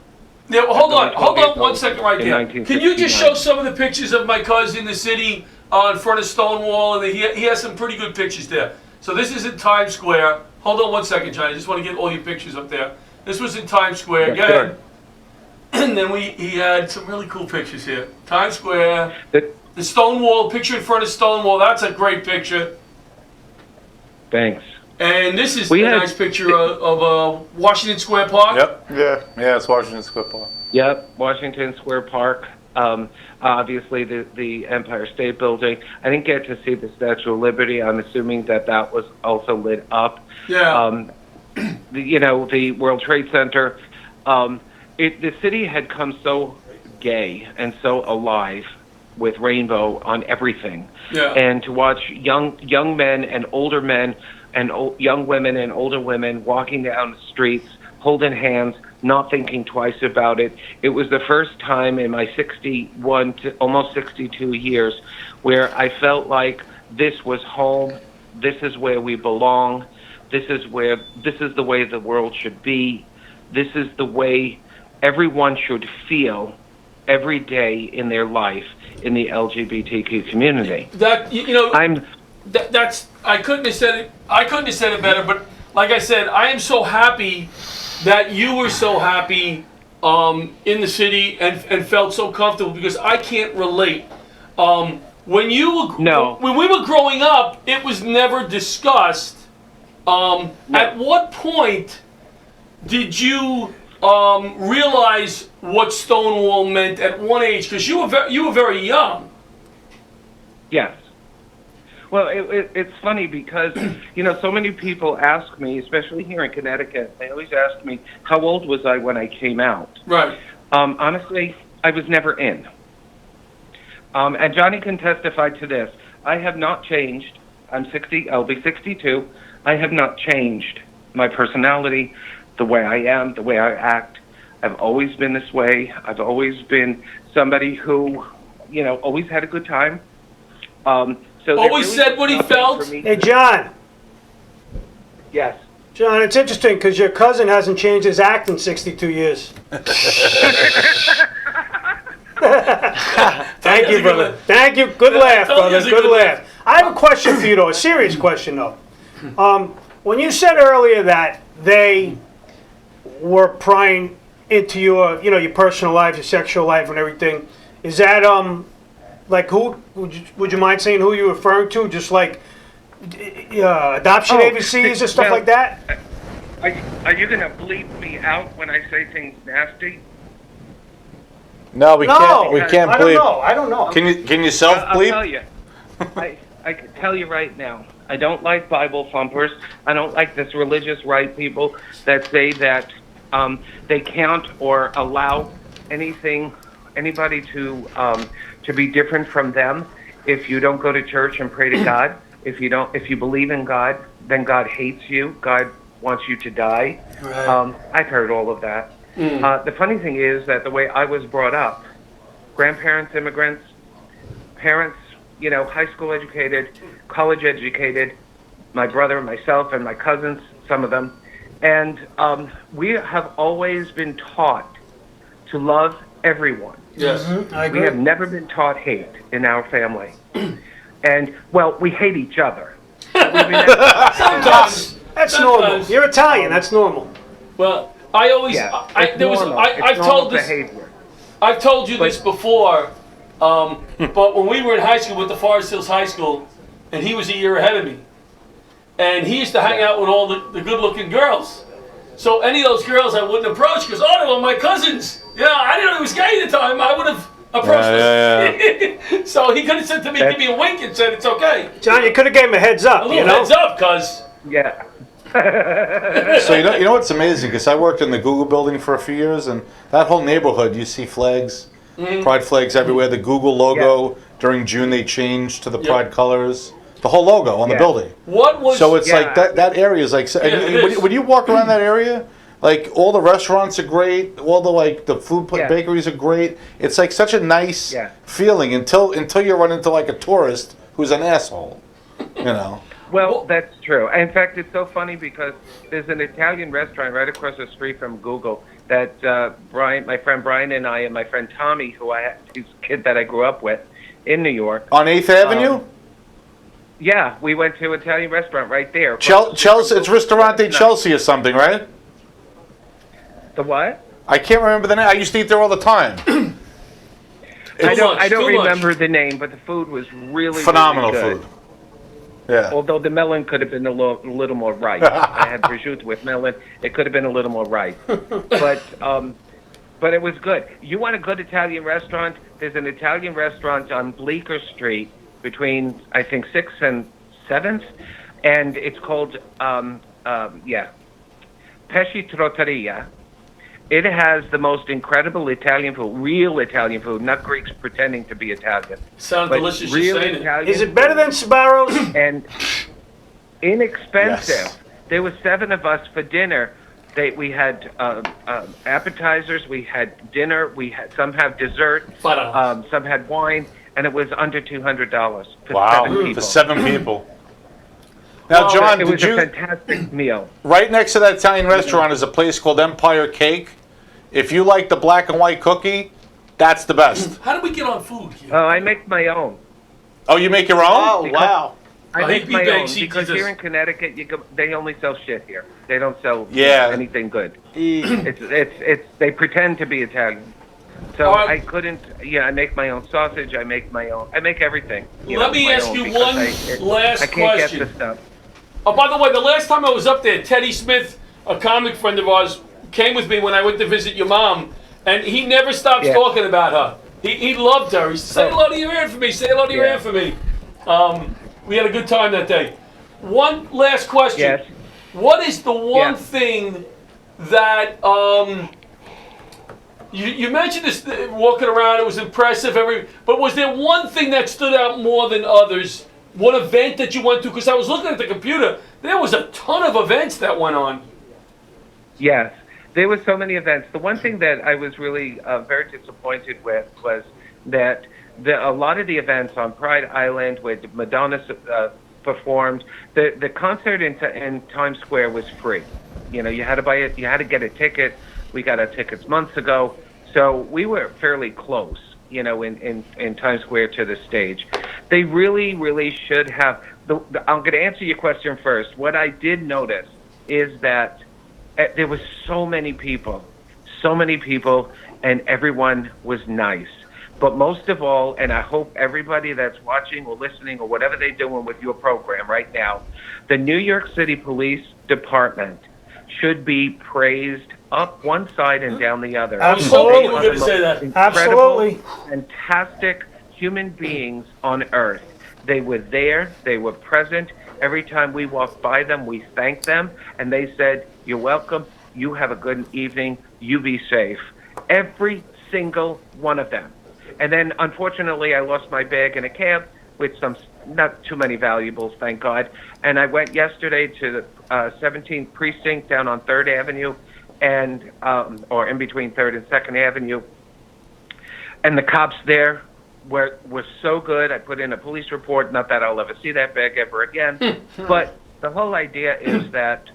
S4: Yeah, well, hold on 1
S7: old
S4: second right
S7: in
S4: there. Can you just
S7: 1969.
S4: show some of the pictures of my cousin in the city in front of Stonewall? And he has some pretty good pictures there. So this is in Times Square. Hold on 1 second, Johnny. I just want to get all your pictures up there. This was in Times Square.
S7: Yeah,
S4: Go
S7: sure.
S4: ahead. And then he had some really cool pictures here. Times Square. The Stonewall, picture in front of Stonewall. That's a great picture.
S7: Thanks.
S4: And this is
S7: We
S4: a
S7: had-
S4: nice picture of Washington Square Park.
S3: Yep.
S2: Yeah.
S3: It's Washington Square Park.
S7: Yep, Washington Square Park. Obviously, the Empire State Building. I didn't get to see the Statue of Liberty. I'm assuming that was also lit up.
S4: Yeah.
S7: The World Trade Center. The city had come so gay and so alive with rainbow on everything.
S4: Yeah.
S7: And to watch young men and older men and young women and older women walking down the streets, holding hands, not thinking twice about it. It was the first time in my 61 to almost 62 years where I felt like this was home. This is where we belong. This is the way the world should be. This is the way everyone should feel every day in their life in the LGBTQ community.
S4: That that's I couldn't have said it better, but like I said, I am so happy that you were so happy in the city and felt so comfortable, because I can't relate. When we were growing up, it was never discussed. At what point did you realize what Stonewall meant at one age? Because you were very young.
S7: Yes. Well, it's funny because, so many people ask me, especially here in Connecticut, they always ask me, how old was I when I came out?
S4: Right.
S7: Honestly, I was never in. And Johnny can testify to this. I have not changed. I'm 60, I'll be 62. I have not changed my personality, the way I am, the way I act. I've always been this way. I've always been somebody who, always had a good time. So
S4: Always said what he felt.
S5: Hey, John.
S7: Yes.
S5: John, it's interesting because your cousin hasn't changed his act in 62 years. Thank you, brother. Thank you. Good laugh, brother. Good laugh. I have a question for you, though. A serious question, though. When you said earlier that they were prying into your, your personal life, your sexual life, and everything, is that like who? Would you mind saying who you're referring to? Just like adoption agencies or stuff like that?
S7: Are you going to bleep me out when I say things nasty?
S3: No, we can't. We can't
S5: I don't
S3: bleep.
S5: know. I don't know.
S3: Can you self
S7: I'll
S3: bleep?
S7: tell you. I can tell you right now. I don't like Bible thumpers. I don't like this religious right people that say that they can't or allow anybody to be different from them. If you don't go to church and pray to God, if you believe in God, then God hates you. God wants you to die.
S4: Right.
S7: I've heard all of that. The funny thing is that the way I was brought up, grandparents, immigrants, parents, high school educated, college educated, my brother, myself, and my cousins, some of them, and we have always been taught to love everyone.
S4: Yes.
S5: I
S7: We
S5: agree.
S7: have never been taught hate in our family. And, well, we hate each other. But we've been-
S4: Sometimes.
S5: That's normal.
S4: Sometimes.
S5: You're Italian. That's normal.
S4: Well, I always.
S7: yeah,
S4: I've
S7: it's
S4: told
S7: normal
S4: this.
S7: behavior.
S4: I've told you this before, but when we were in high school with the Forest Hills High School, and he was a year ahead of me, and he used to hang out with all the good-looking girls. So any of those girls I wouldn't approach because, they were my cousins. I didn't know he was gay at the time. I would have Personally. So he could have said to me, give me a wink and said it's okay.
S5: John, you could have gave him a heads up,
S4: A
S5: you
S4: little
S5: know?
S4: heads up, cuz.
S7: Yeah.
S3: So you know what's amazing? Because I worked in the Google building for a few years, and that whole neighborhood, you see flags, pride flags everywhere. The Google logo during June they changed to the pride colors. The whole logo on the building.
S4: What was...
S3: So it's like that area is like. And
S4: it is.
S3: when you walk around that area, like all the restaurants are great, all the food bakeries are great. It's like such a nice feeling until you run into like a tourist who's an asshole, you know.
S7: Well, that's true. In fact, it's so funny because there's an Italian restaurant right across the street from Google that my friend Brian and I and my friend Tommy, his kid that I grew up with in New York.
S3: On 8th Avenue?
S7: Yeah, we went to an Italian restaurant right there.
S3: Chelsea, it's Ristorante Chelsea or something, right?
S7: The what?
S3: I can't remember the name. I used to eat there all the time.
S7: I don't
S4: too much.
S7: remember the name, but the food was really
S3: Phenomenal
S7: really good.
S3: food. Yeah.
S7: Although the melon could have been a little more ripe. I had prosciutto with melon. It could have been a little more ripe. But it was good. You want a good Italian restaurant? There's an Italian restaurant on Bleecker Street between, I think, 6th and 7th. And it's called, Pesci Trotteria. It has the most incredible Italian food, real Italian food, not Greeks pretending to be Italian.
S4: Sounds
S7: But
S4: delicious,
S7: real
S4: you're saying it.
S7: Italian
S5: Is it better than Sbarro's?
S7: and inexpensive.
S3: Yes.
S7: There were 7 of us for dinner. We had appetizers, we had dinner, some have dessert,
S4: $5.
S7: some had wine, and it was under $200 for
S3: Wow,
S7: 7 people.
S3: for 7 people. Now, John,
S7: It was
S3: did
S7: a
S3: you?
S7: fantastic meal.
S3: Right next to that Italian restaurant is a place called Empire Cake. If you like the black and white cookie, that's the best.
S4: How did we get on food here?
S7: I make my own.
S3: Oh, you make your own?
S2: Oh, wow.
S7: I
S4: Oh,
S7: make
S4: he
S7: my own
S4: bakes, he
S7: because
S4: just-
S7: here in Connecticut, they only sell shit here. They don't sell
S3: Yeah.
S7: anything good. It's they pretend to be Italian. So
S4: All right.
S7: I couldn't. Yeah, I make my own sausage. I make everything.
S4: Let me
S7: my
S4: ask
S7: own
S4: you
S7: because
S4: one last
S7: I can't
S4: question.
S7: get the stuff.
S4: Oh, by the way, the last time I was up there, Teddy Smith, a comic friend of ours, came with me when I went to visit your mom, and he never stops
S7: Yeah.
S4: talking about her. He loved her. He said, say hello to your aunt for me. Say hello to your
S7: Yeah.
S4: aunt for me. We had a good time that day. One last question.
S7: Yes.
S4: What is the one
S7: Yeah.
S4: thing that you mentioned this walking around? It was impressive. But was there one thing that stood out more than others? One event that you went to? Because I was looking at the computer. There was a ton of events that went on.
S7: Yes, there were so many events. The one thing that I was really very disappointed with was that a lot of the events on Pride Island, where Madonna performed, the concert in Times Square was free. You know, you had to buy it. You had to get a ticket. We got our tickets months ago, so we were fairly close. You know, in Times Square to the stage. They really should have. I'm going to answer your question first. What I did notice is that there was so many people, and everyone was nice. But most of all, and I hope everybody that's watching or listening or whatever they're doing with your program right now, the New York City Police Department should be praised up one side and down the other.
S4: I was hoping you were
S5: Absolutely.
S4: going to say that.
S7: Incredible,
S5: Absolutely.
S7: fantastic human beings on earth. They were there, they were present. Every time we walked by them, we thanked them, and they said, "You're welcome, you have a good evening, you be safe." Every single one of them. And then, unfortunately, I lost my bag in a cab with not too many valuables, thank God. And I went yesterday to the 17th Precinct down on 3rd Avenue, and or in between 3rd and 2nd Avenue. And the cops there were so good. I put in a police report, not that I'll ever see that bag ever again. But the whole idea is that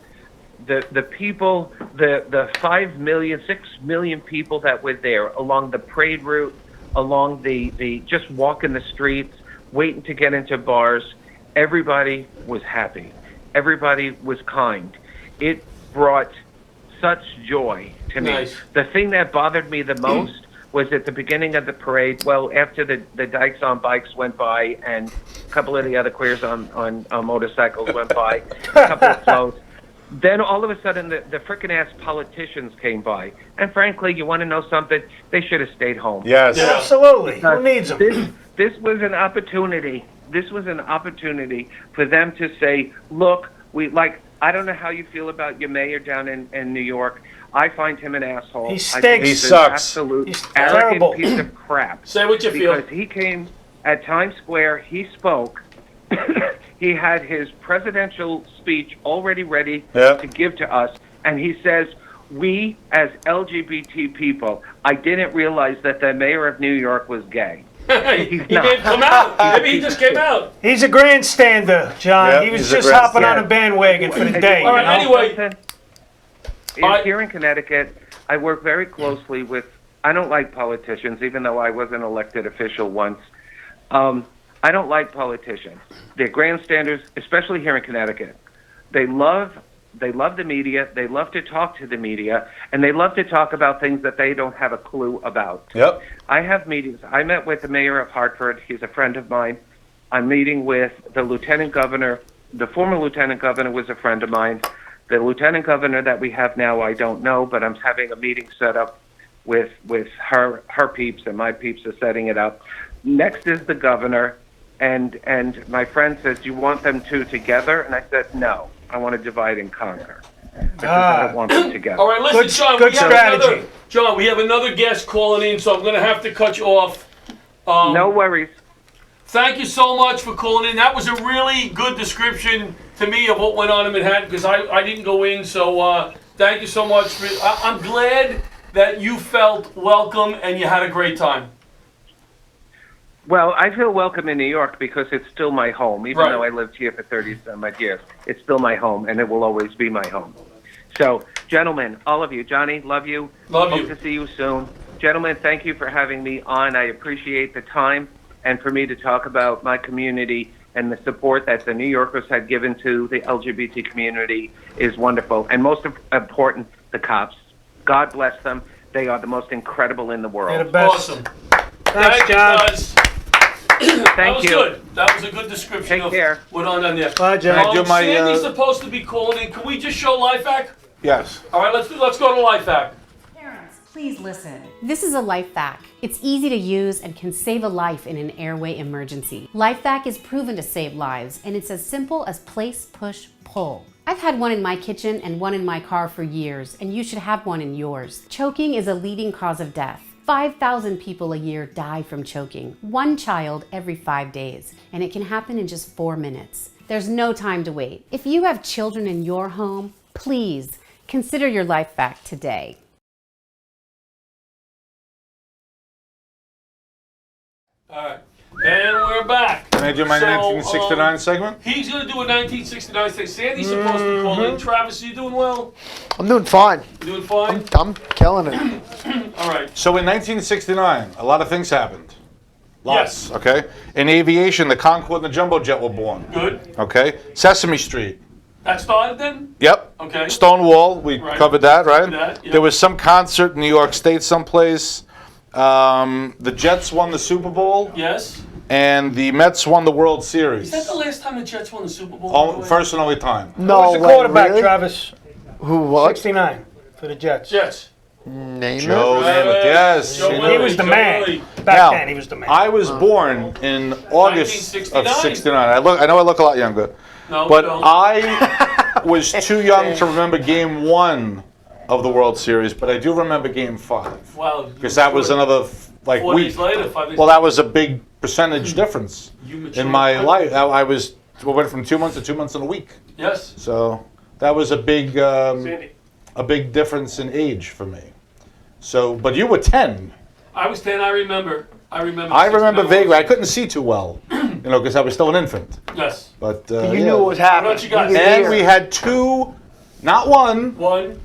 S7: the people, the 5 million, 6 million people that were there along the parade route, along the just walking the streets, waiting to get into bars, everybody was happy. Everybody was kind. It brought such joy to me.
S4: Nice.
S7: The thing that bothered me the most was at the beginning of the parade, well, after the Dykes on bikes went by and a couple of the other queers on motorcycles went by, a couple of floats, Then all of a sudden, the frickin' ass politicians came by. And frankly, you want to know something? They should have stayed home.
S3: Yes.
S4: Yeah.
S5: Absolutely. Who needs them?
S7: This was an opportunity. This was an opportunity for them to say, look, I don't know how you feel about your mayor down in New York. I find him an asshole.
S5: He
S7: I
S5: stinks.
S7: think
S3: He
S7: he's an
S3: sucks.
S7: Absolute
S5: He's
S7: arrogant
S5: terrible.
S7: piece of crap.
S4: Say what you feel.
S7: Because he came at Times Square, he spoke. He had his presidential speech already ready
S3: Yeah.
S7: to give to us, and he says, we as LGBT people, I didn't realize that the mayor of New York was gay.
S4: He may have come out. Maybe he just came out.
S5: He's a grandstander, John.
S3: Yeah,
S5: he was
S3: he's a
S5: just hopping on
S7: grandstander.
S5: a bandwagon for the day.
S4: All right,
S5: you know?
S4: anyway.
S7: Here in Connecticut, I work very closely with, I don't like politicians, even though I was an elected official once. I don't like politicians. They're grandstanders, especially here in Connecticut. They love the media, they love to talk to the media, and they love to talk about things that they don't have a clue about.
S3: Yep.
S7: I have meetings. I met with the mayor of Hartford. He's a friend of mine. I'm meeting with the lieutenant governor. The former lieutenant governor was a friend of mine. The lieutenant governor that we have now, I don't know, but I'm having a meeting set up with her peeps, and my peeps are setting it up. Next is the governor, and my friend says, do you want them two together? And I said, no, I want to divide and conquer. Because I don't want them together.
S4: All right, listen,
S5: Good-
S4: John.
S5: good
S4: we have
S5: strategy.
S4: John, we have another guest calling in, so I'm going to have to cut you off.
S7: No worries.
S4: Thank you so much for calling in. That was a really good description to me of what went on in Manhattan, because I didn't go in. So thank you so much. I'm glad that you felt welcome and you had a great time.
S7: Well, I feel welcome in New York because it's still my home. Even
S4: Right.
S7: though I lived here for 30-some odd years, it's still my home, and it will always be my home. So, gentlemen, all of you, Johnny, love you.
S4: Love
S7: Hope
S4: you.
S7: to see you soon. Gentlemen, thank you for having me on. I appreciate the time and for me to talk about my community and the support that the New Yorkers had given to the LGBT community is wonderful. And most important, the cops. God bless them. They are the most incredible in the world.
S5: You're the best.
S4: Awesome.
S5: Thanks,
S4: you,
S5: John.
S4: guys. That
S7: Thank
S4: was
S7: you.
S4: good. That was a good description
S7: Take
S4: of
S7: care.
S4: what on there.
S5: Bye, John.
S3: Can I do my,
S4: Sandy's supposed to be calling in. Can we just show life hack?
S3: Yes.
S4: All right, let's go to life hack.
S8: Parents, please listen. This is a LifeVac. It's easy to use and can save a life in an airway emergency. LifeVac is proven to save lives, and it's as simple as place, push, pull. I've had one in my kitchen and one in my car for years, and you should have one in yours. Choking is a leading cause of death. 5,000 people a year die from choking, one child every 5 days, and it can happen in just 4 minutes. There's no time to wait. If you have children in your home, please consider your LifeVac today.
S4: All right, and we're back.
S3: Can I do my
S4: So,
S3: 1969 segment?
S4: He's going to do a 1969 thing. Sandy's supposed to be calling in. Travis, are you doing well?
S2: I'm doing fine.
S4: You doing fine?
S2: I'm killing it.
S4: All right.
S3: So in 1969, a lot of things happened. Lots,
S4: Yes.
S3: okay? In aviation, the Concorde and the Jumbo Jet were born.
S4: Good.
S3: Okay? Sesame Street.
S4: That started then?
S3: Yep.
S4: Okay.
S3: Stonewall, we
S4: Right.
S3: covered that, right?
S4: Covered that, yeah.
S3: There was some concert in New York State someplace. The Jets won the Super Bowl,
S4: Yes.
S3: and the Mets won the World Series.
S4: Is that the last time the Jets won the Super Bowl? by the way?
S3: First and only time.
S2: No
S5: Who's the
S2: way,
S5: quarterback,
S2: really?
S5: Travis?
S2: Who? What?
S5: 69 for the Jets.
S4: Jets.
S2: Name
S3: Joe
S2: it.
S3: Namath, yes.
S4: Joe
S3: You know.
S5: He was the
S4: Joe
S5: man.
S4: Willie.
S5: Back
S3: Now,
S5: then, he was the man.
S3: I was born in August of
S4: 1969.
S3: 69. I know I look a lot younger.
S4: No,
S3: But
S4: don't.
S3: I was too young to remember Game 1 of the World Series, but I do remember Game 5.
S4: Wow.
S3: Because that was another, 4
S4: 4
S3: week.
S4: days later, 5 days
S3: Well, that was a big percentage difference
S4: You matured
S3: in my
S4: quickly.
S3: life. We went from 2 months to 2 months and a week.
S4: Yes.
S3: So that was a big difference in age for me. So, but you were 10.
S4: I was 10, I remember. I remember
S3: vaguely. I couldn't see too well, because I was still an infant.
S4: Yes.
S3: But
S2: You
S3: yeah.
S2: knew what was happening.
S4: What you got?
S2: could
S3: And
S2: hear.
S3: we had 2, not 1,
S4: One.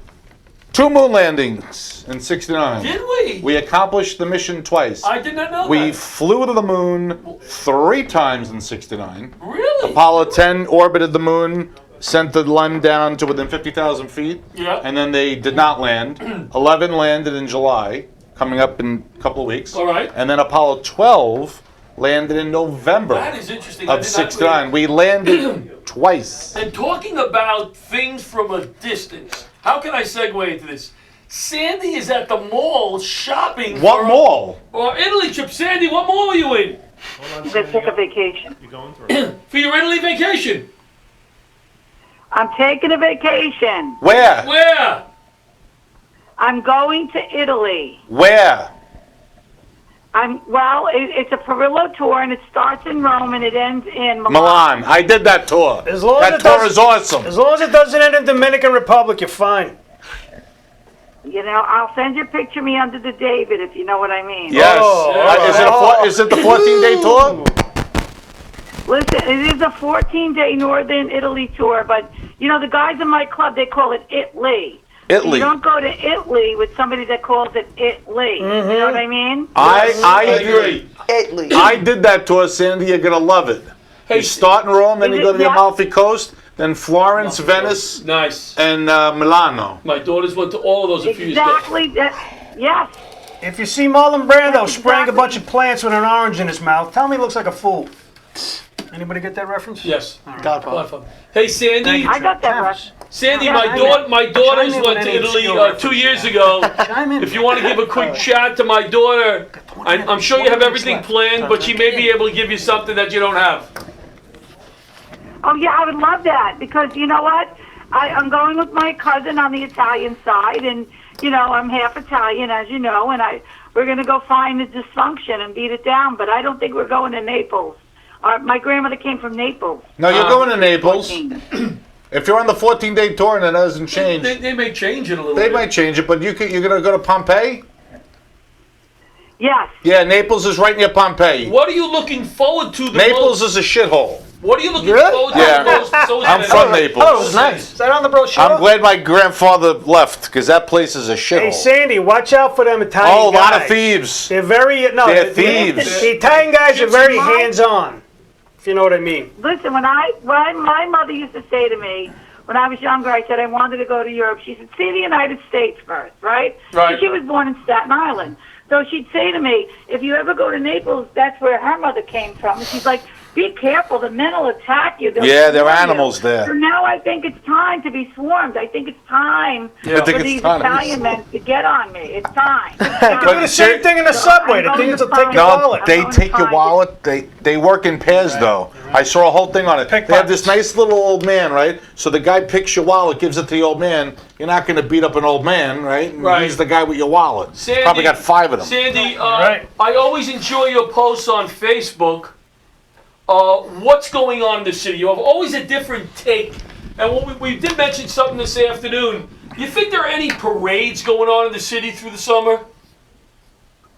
S3: 2 moon landings in 69.
S4: Did we?
S3: We accomplished the mission twice.
S4: I did not know
S3: We
S4: that.
S3: flew to the moon 3 times in 69.
S4: Really?
S3: Apollo 10 orbited the moon, sent the LEM down to within 50,000 feet,
S4: Yeah.
S3: and then they did not land. 11 landed in July, coming up in a couple of weeks.
S4: All right.
S3: And then Apollo 12 landed in November
S4: That is interesting. I
S3: of
S4: did not know
S3: '69. We landed twice.
S4: And talking about things from a distance, how can I segue into this? Sandy is at the mall shopping.
S3: What mall?
S4: Or Italy trip. Sandy, what mall are you in?
S9: I'm going to take a vacation.
S4: For your Italy vacation.
S9: I'm taking a vacation.
S3: Where?
S4: Where?
S9: I'm going to Italy.
S3: Where?
S9: It's a Perillo tour, and it starts in Rome and it ends in Milan.
S3: Milan. I did that tour.
S5: As long as
S3: That
S5: it
S3: tour
S5: doesn't-
S3: is awesome.
S5: As long as it doesn't end in Dominican Republic, you're fine.
S9: You know, I'll send you a picture of me under the David, if you know what I mean.
S3: Yes.
S5: Oh,
S3: Is it the 14-day tour?
S9: Listen, it is a 14-day Northern Italy tour, but, you know, the guys in my club, they call it Italy.
S3: Italy.
S9: You don't go to Italy with somebody that calls it Italy. You know what I mean?
S3: I
S4: agree.
S2: Italy.
S3: I did that tour, Sandy. You're gonna love it.
S4: Hey,
S3: You start in Rome, then
S9: Is
S3: you go
S9: it-
S3: to the
S9: yeah.
S3: Amalfi Coast, then Florence, Venice,
S4: Nice.
S3: and Milano.
S4: My daughters went to all of those a few years ago.
S9: Exactly. Yes.
S5: If you see Marlon Brando
S9: That's
S5: spraying a
S9: exactly-
S5: bunch of plants with an orange in his mouth, tell me he looks like a fool. Anybody get that reference?
S4: Yes.
S2: Godfather.
S4: Hey, Sandy.
S9: I got that right.
S4: Sandy,
S9: Yeah,
S4: my daughters
S5: Chime in
S4: went
S5: with
S4: to
S5: any
S4: Italy
S5: obscure
S4: 2 years ago.
S5: Chime in.
S4: If you want to give a quick chat to my daughter, I'm sure you have everything planned, but she may be able to give you something that you don't have.
S9: Oh, yeah, I would love that because you know what? I'm going with my cousin on the Italian side, and, you know, I'm half Italian, as you know, and we're going to go find the dysfunction and beat it down, but I don't think we're going to Naples. My grandmother came from Naples.
S3: No, you're going to Naples.
S9: 14.
S3: If you're on the 14-day tour and it doesn't change,
S4: They may change it a little
S3: they
S4: bit.
S3: might change it. But you're gonna go to Pompeii?
S9: Yes.
S3: Yeah, Naples is right near Pompeii.
S4: What are you looking forward to the
S3: Naples
S4: most?
S3: is a shithole.
S4: What are you looking
S2: Really?
S4: forward to
S3: Yeah.
S4: the most?
S3: I'm from Naples.
S2: Oh, it was nice.
S5: Is that on the brochure?
S3: I'm glad my grandfather left because that place is a
S5: Hey,
S3: shithole.
S5: Sandy, watch out for them Italian
S3: Oh, a
S5: guys.
S3: lot of thieves.
S5: They're very, no,
S3: They're
S5: the-
S3: thieves.
S5: The Italian guys are
S4: Gypsy
S5: very
S9: mob?
S5: hands-on, if you know what I mean.
S9: Listen, when my mother used to say to me, when I was younger, I said I wanted to go to Europe. She said, see the United States first, right?
S4: Right.
S9: She was born in Staten Island. So she'd say to me, if you ever go to Naples, that's where her mother came from. And she's like, be careful, the men will attack you. They'll
S3: Yeah, there are
S9: swarm you."
S3: animals there.
S9: So now I think it's time to be swarmed. I think it's time
S3: I think
S9: for
S3: it's
S9: these
S3: time.
S9: Italian men to get on me. It's time.
S5: They do the same thing in the subway. The things will take your
S3: No,
S5: wallet.
S3: they
S9: I'm
S3: take your
S9: fine.
S3: wallet. They work in pairs though. I saw a whole thing on it. They have this nice little old man, right? So the guy picks your wallet, gives it to the old man. You're not going to beat up an old man, right?
S4: Right.
S3: He's the guy with your wallet.
S4: Sandy,
S3: Probably got 5 of them.
S4: Sandy,
S5: Right.
S4: I always enjoy your posts on Facebook. What's going on in the city? You have always a different take. And what we did mention something this afternoon. You think there are any parades going on in the city through the summer?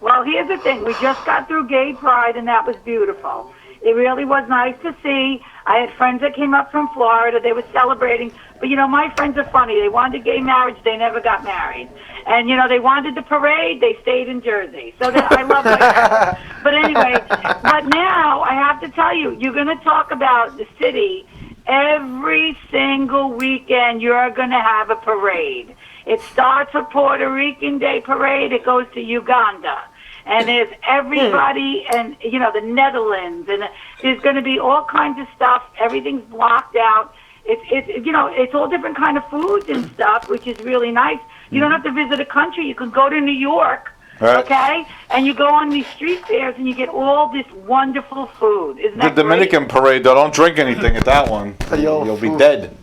S9: Well, here's the thing. We just got through Gay Pride, and that was beautiful. It really was nice to see. I had friends that came up from Florida. They were celebrating. But, you know, my friends are funny. They wanted gay marriage. They never got married. And, you know, they wanted the parade. They stayed in Jersey. So I love my friends. But anyway, but now I have to tell you, you're going to talk about the city. Every single weekend, you're going to have a parade. It starts with Puerto Rican Day Parade. It goes to Uganda. And there's everybody, and, you know, the Netherlands. And there's going to be all kinds of stuff. Everything's blocked out. It's you know, it's all different kind of foods and stuff, which is really nice. You don't have to visit a country. You can go to New York,
S3: Right.
S9: okay? And you go on these street fairs and you get all this wonderful food. Isn't
S3: The
S9: that great?
S3: Dominican parade though, don't drink anything at that one.
S2: Yo,
S3: You'll be
S2: food.
S3: dead.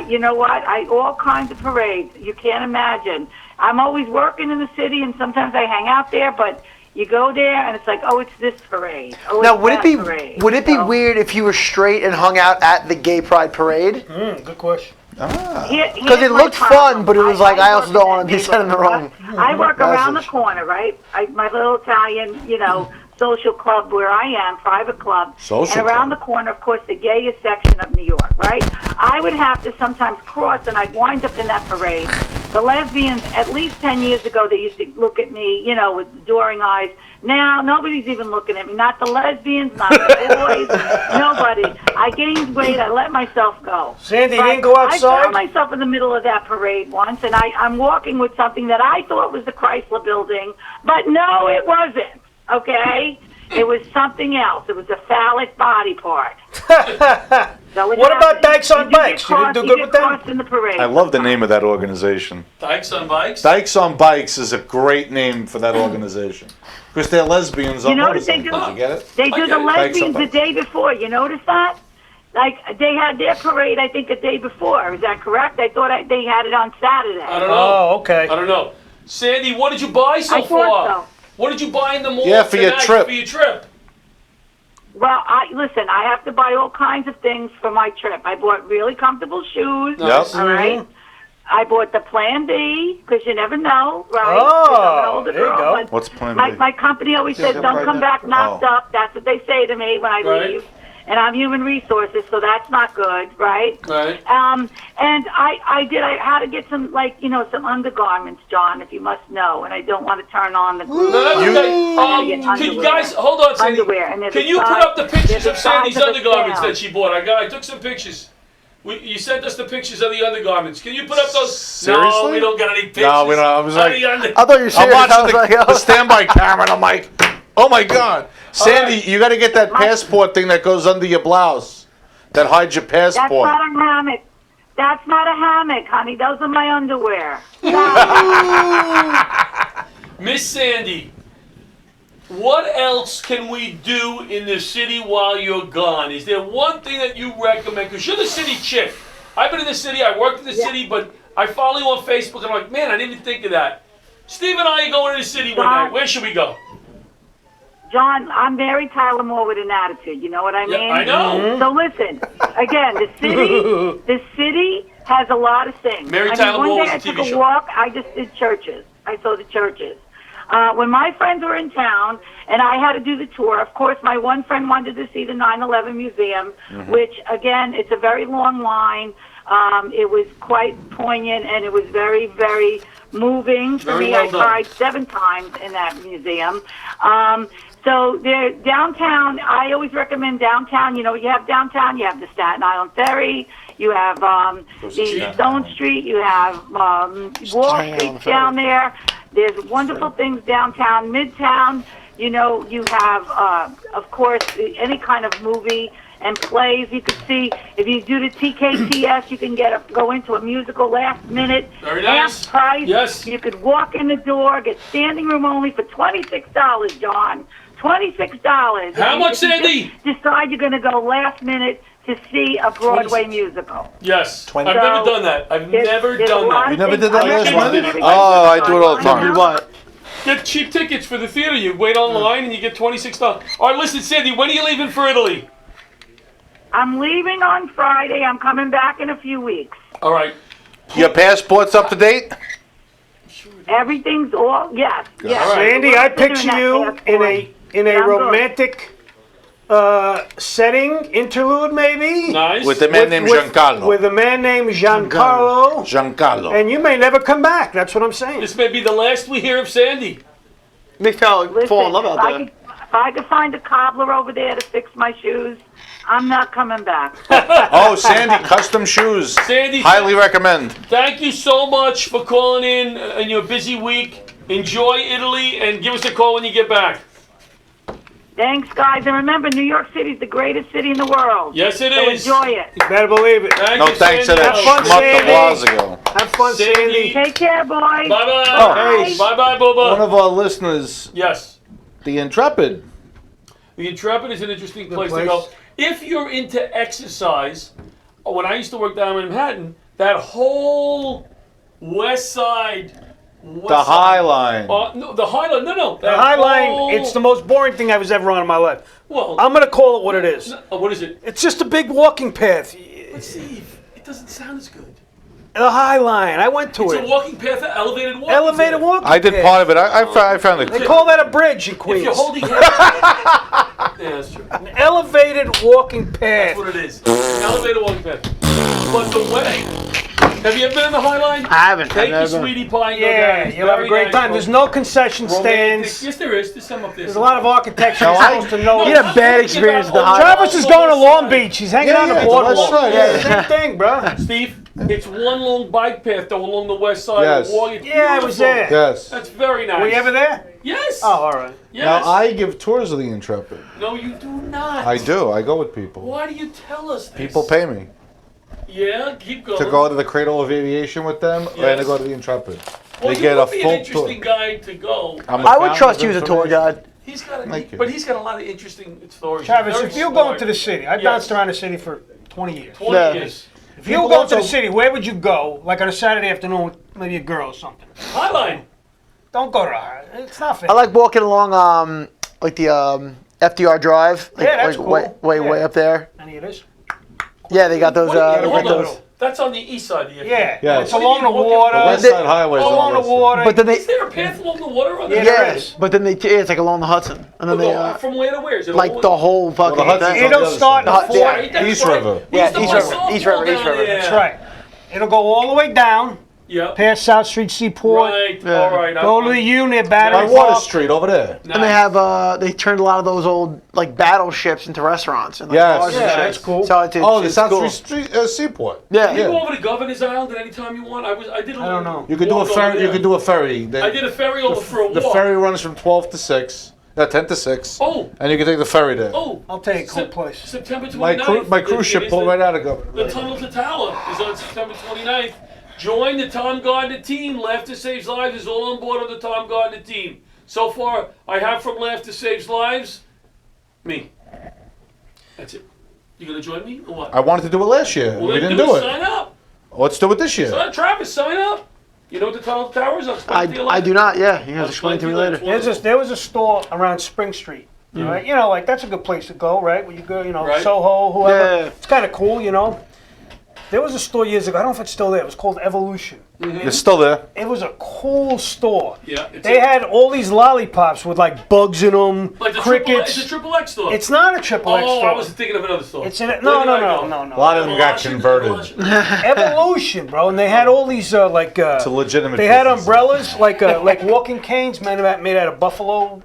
S9: You know what? All kinds of parades. You can't imagine. I'm always working in the city, and sometimes I hang out there, but you go there, and it's like, oh, it's this parade. Oh,
S2: Now,
S9: it's
S2: would it
S9: that
S2: be
S9: parade.
S2: Oh. weird if you were straight and hung out at the Gay Pride Parade?
S5: Good question.
S2: Because it looked fun, but it was like, I also don't want to be set in the wrong
S9: I work around the
S2: message.
S9: corner, right? My little Italian, you know, social club where I am, private club.
S3: Social
S9: and around
S3: club.
S9: the corner, of course, the gayest section of New York, right? I would have to sometimes cross, and I'd wind up in that parade. The lesbians, at least 10 years ago, they used to look at me, you know, with adoring eyes. Now, nobody's even looking at me. Not the lesbians, not the boys, nobody. I gained weight. I let myself go.
S5: Sandy, you
S9: But
S5: didn't go
S9: I
S5: outside?
S9: found myself in the middle of that parade once, and I'm walking with something that I thought was the Chrysler Building, but no, it wasn't. Okay, It was something else. It was a phallic body part. So
S5: What about Dykes on Bikes? You didn't do good with them?
S9: In the parade.
S3: I love the name of that organization.
S4: Dykes on Bikes?
S3: Dykes on Bikes is a great name for that organization. Because they're lesbians on
S9: notice they
S3: motorcycles.
S9: do,
S3: You get it?
S9: They do the
S3: Dykes on
S9: lesbians the
S3: Bikes.
S9: day before. You notice that? Like, they had their parade, I think, a day before. Is that correct? I thought they had it on Saturday.
S4: I don't know.
S5: Oh, okay.
S4: I don't know. Sandy, what did you buy so
S9: I
S4: far?
S9: thought so.
S4: What did you buy in the mall
S3: Yeah, for your
S4: tonight
S3: trip.
S4: For your trip.
S9: Well, listen, I have to buy all kinds of things for my trip. I bought really comfortable shoes.
S3: Yep.
S9: All right. I bought the Plan B, because you never know, right?
S5: Oh,
S9: 'Cause I'm an older
S5: there you
S9: girl,
S5: go.
S9: but
S3: What's Plan
S9: My,
S3: B?
S9: my company always says, don't come back knocked
S3: Oh.
S9: up. That's what they say to me when I
S4: Right.
S9: leave. And I'm human resources, so that's not good, right?
S4: Right.
S9: And I had to get some, some undergarments, John, if you must know, and I don't want to turn on the group.
S4: No, that's
S3: You-
S4: okay.
S9: Get
S4: Can you
S9: underwear.
S4: guys hold on, Sandy?
S9: Underwear, and there's
S4: Can
S9: a
S4: you put
S9: size-
S4: up the pictures
S9: there's a
S4: of Sandy's
S9: size of the
S4: undergarments
S9: tail.
S4: that she bought? I took some pictures. You sent us the pictures of the undergarments. Can you put up those? No,
S3: Seriously?
S4: we don't got any pictures.
S3: No, we don't. I was
S4: Of
S3: like-
S4: the under-
S2: I thought you were
S3: I'm
S2: serious. I
S3: watching
S2: was
S3: the,
S2: like,
S3: the standby camera and I'm like, oh my God. Sandy, you got to get that passport thing that goes under your blouse. That hides your
S9: That's
S3: passport.
S9: not a hammock. That's not a hammock, honey. Those are my underwear.
S4: Miss Sandy, what else can we do in the city while you're gone? Is there one thing that you recommend? Because you're the city chick. I've been in the city, I worked in the city, but I follow you on Facebook and I'm like, man, I didn't even think of that. Steve and I are going to the city one night. Where should we go?
S9: John, I'm Mary Tyler Moore with an attitude. You know what I mean?
S4: Yeah, I know.
S9: So listen, again, the city has a lot of things.
S4: Mary Tyler Moore
S9: one
S4: was
S9: day
S4: a
S9: I took
S4: TV
S9: a
S4: show.
S9: walk. I just did churches. I saw the churches. When my friends were in town and I had to do the tour, of course, my one friend wanted to see the 9/11 Museum, which, again, it's a very long line. It was quite poignant and it was very, very moving. For
S4: Very
S9: me,
S4: well
S9: I
S4: done.
S9: cried 7 times in that museum. So there, downtown, I always recommend downtown. You know, you have downtown, you have the Staten Island Ferry, you have the
S3: Staten
S9: Stone
S3: Island.
S9: Street, you have Wall Street down there. There's wonderful things downtown, Midtown. You know, you have, of course, any kind of movie and plays. You can see, if you do the TKTS, you can go into a musical last minute.
S4: Very nice.
S9: Half price.
S4: Yes.
S9: You could walk in the door, get standing room only for $26, John. $26.
S4: How much,
S9: If you
S4: Sandy?
S9: just decide you're going to go last minute to see a Broadway musical.
S4: Yes.
S3: 20.
S4: I've never done that. I've never
S9: There's a
S4: done
S9: lot
S4: that.
S3: You
S9: of
S3: never
S9: things
S3: did that
S9: I
S3: last
S9: recommend
S3: month?
S9: everybody
S3: Oh, I
S9: to
S3: do it all the
S9: find
S3: time.
S9: out.
S2: What?
S4: Get cheap tickets for the theater. You wait online and you get $26. All right, listen, Sandy, when are you leaving for Italy?
S9: I'm leaving on Friday. I'm coming back in a few weeks.
S4: All right.
S3: Your passport's up to date?
S9: Everything's all, yes, yes.
S4: All right.
S5: Sandy, I picture you in a
S9: Yeah, I'm good.
S5: romantic setting, interlude maybe?
S4: Nice.
S3: With the man named Giancarlo.
S5: With a man named Giancarlo.
S3: Giancarlo.
S5: And you may never come back. That's what I'm saying.
S4: This may be the last we hear of Sandy.
S2: They fall
S9: Listen,
S2: in love out there.
S9: if I could find a cobbler over there to fix my shoes, I'm not coming back.
S3: Oh, Sandy, custom shoes.
S4: Sandy,
S3: Highly recommend.
S4: thank you so much for calling in your busy week. Enjoy Italy and give us a call when you get back.
S9: Thanks, guys. And remember, New York City is the greatest city in the world.
S4: Yes, it
S9: So
S4: is.
S9: enjoy it.
S5: You better believe it.
S4: Thank
S3: No
S4: you,
S3: thanks to
S4: Sandy.
S3: that
S5: Have fun,
S3: schmuck de
S5: Sandy.
S3: Blasio.
S5: Have fun,
S4: Sandy.
S5: Sandy.
S9: Take care, boys.
S4: Bye-bye.
S3: Oh, hey.
S4: Bye-bye, Booba.
S3: One of our listeners,
S4: Yes.
S3: the Intrepid.
S4: The Intrepid is an interesting place to
S5: place.
S4: go. If you're into exercise, when I used to work down in Manhattan, that whole west side...
S3: The High Line.
S4: No, the High Line. No.
S5: The High Line, it's the most boring thing I was ever on in my life.
S4: Well,
S5: I'm going to call it what it is.
S4: what is it?
S5: It's just a big walking path.
S4: But Steve, it doesn't sound as good.
S5: The High Line. I went to
S4: It's
S5: it.
S4: a walking path, an elevated walking
S5: Elevated
S4: path.
S5: walking
S3: I did
S5: path.
S3: part of it. I found it.
S5: They call that a bridge in
S4: If
S5: Queens.
S4: you're holding hands... yeah, that's true.
S5: An elevated walking
S4: That's
S5: path.
S4: what it is. An elevated walking path. But the way... Have you ever been on the High Line?
S2: I haven't.
S4: Take your
S2: I've never been.
S4: sweetie pie and go
S5: Yeah,
S4: down. It's
S5: you'll have a
S4: very
S5: great
S4: nice.
S5: time. There's no concession
S4: Romantic.
S5: stands.
S4: Yes, there is. There's some up there.
S5: There's a lot of architecture you're supposed to know.
S2: You had a bad experience at the High Line.
S5: Travis is going to Long Beach. He's hanging
S3: Yeah,
S5: on the
S3: yeah,
S5: boardwalk.
S3: that's right,
S5: Yeah,
S3: yeah.
S5: same thing, bro.
S4: Steve, It's one long bike path though along the west side
S3: Yes.
S4: of Wall. It's
S5: Yeah, I was
S4: beautiful.
S5: there.
S3: Yes.
S4: That's very nice.
S5: Were you ever there?
S4: Yes.
S5: Oh, all right.
S4: Yes.
S3: Now I give tours of the Intrepid.
S4: No, you do not.
S3: I do. I go with people.
S4: Why do you tell us this?
S3: People pay me
S4: Yeah, keep going.
S3: to go to the Cradle of Aviation with them and
S4: Yes.
S3: to go to the Intrepid.
S4: Well,
S3: They
S4: you
S3: get
S4: would
S3: a
S4: be
S3: full
S4: an interesting
S3: tour.
S4: guy to go.
S3: I'm a
S2: I would
S3: founder
S2: trust
S3: of
S2: you as a tour
S3: information.
S2: guide.
S4: He's got
S3: Thank you.
S4: but he's got a lot of interesting stories.
S5: Travis,
S4: Very
S5: if you're
S4: smart.
S5: going to the city, I've
S4: Yes.
S5: bounced around the city for 20 years.
S4: 20
S2: Yeah.
S4: years.
S5: If you were
S3: People
S5: going to the
S3: also-
S5: city, where would you go? Like on a Saturday afternoon with maybe a girl or something.
S4: Highline.
S5: Don't go to her. It's not fair.
S2: I like walking along like the FDR Drive. Like,
S5: Yeah, that's
S2: like
S5: cool.
S2: way up there.
S5: Any of this?
S2: Yeah, they got those.
S4: What do you
S2: They
S4: mean,
S2: got
S4: hold on.
S2: those.
S4: That's on the east side of the
S5: Yeah.
S3: Yes.
S5: It's along the
S4: What do you mean,
S5: water.
S3: The West
S2: They-
S3: Side Highway is on
S5: along the
S3: west
S5: water.
S2: But then they.
S4: Is there a path along the water on the
S5: Yeah,
S2: Yeah,
S5: there is.
S2: but then they. Yeah, it's like along the Hudson, and then they.
S4: From where to where? Is it
S2: Like
S4: all
S2: the whole fucking
S3: the Hudson's
S2: thing.
S3: on the
S5: It'll
S3: other
S5: start
S3: side.
S5: in the
S2: Yeah.
S5: fort.
S4: Right, that's
S3: East
S4: right.
S3: River.
S4: We
S2: Yeah,
S4: used to
S2: East
S4: play
S2: River,
S4: softball
S2: East River,
S4: down
S2: East River.
S4: there.
S5: That's right. It'll go all the way down,
S4: Yeah.
S5: past South Street Seaport,
S4: Right.
S2: Yeah.
S4: All right.
S5: go to the U near
S3: By
S5: Battery
S3: Water
S5: Park.
S3: Street over there.
S2: And they have they turned a lot of those old like battleships into restaurants and like
S3: Yes.
S2: bars and
S5: Yeah,
S2: shit.
S5: that's cool.
S2: So it's
S3: Oh, the
S2: it's
S3: South
S2: cool.
S3: Street Seaport.
S2: Yeah.
S4: You go over to Governor's Island at any time you want. I did. I
S5: don't know.
S3: You could do a
S4: walk over
S3: ferry. You
S4: there.
S3: could do a ferry.
S4: I did a ferry over for a
S3: The
S4: walk.
S3: ferry runs from 12 to 6. 10 to 6.
S4: Oh.
S3: And you can take the ferry there.
S4: Oh.
S5: I'll tell you a cool place.
S4: September 29th.
S3: My cruise ship pulled right out of Governor.
S4: The Tunnel to Tower is on September 29th. Join the Tom Gardner team. Laughter Saves Lives is all on board on the Tom Gardner team. So far, I have from Laughter Saves Lives, me. That's it. You gonna join me or what?
S3: I wanted to do it last year.
S4: Well,
S3: We
S4: then
S3: didn't do it.
S4: Sign up.
S3: Let's do it this year.
S4: Travis, sign up. You know what the Tunnel to Tower is? I'll explain it to you
S2: I
S4: later.
S2: do not. Yeah, you
S4: I'll
S2: guys explain it to me
S4: you
S2: later.
S5: There was a store around Spring Street. Right? You know, like that's a good place to go, right? Where you go, you know,
S4: Right.
S5: Soho, whoever.
S2: Yeah.
S5: It's kind of cool, you know. There was a store years ago. I don't know if it's still there. It was called Evolution.
S3: It's still there.
S5: It was a cool store.
S4: Yeah,
S5: They had all these lollipops with like bugs in them,
S4: like the
S5: crickets.
S4: It's a Triple X store.
S5: It's not a Triple X
S4: oh,
S5: store.
S4: I was thinking of another store.
S5: It's in it.
S4: Where
S5: No,
S4: did
S5: no,
S4: I
S5: no,
S4: go?
S5: no, no.
S3: A lot of them got
S4: Evolution,
S3: converted.
S4: Evolution.
S5: Evolution, bro, and they had all these like.
S3: It's a legitimate
S5: They had
S3: business.
S5: umbrellas like walking canes made out of buffalo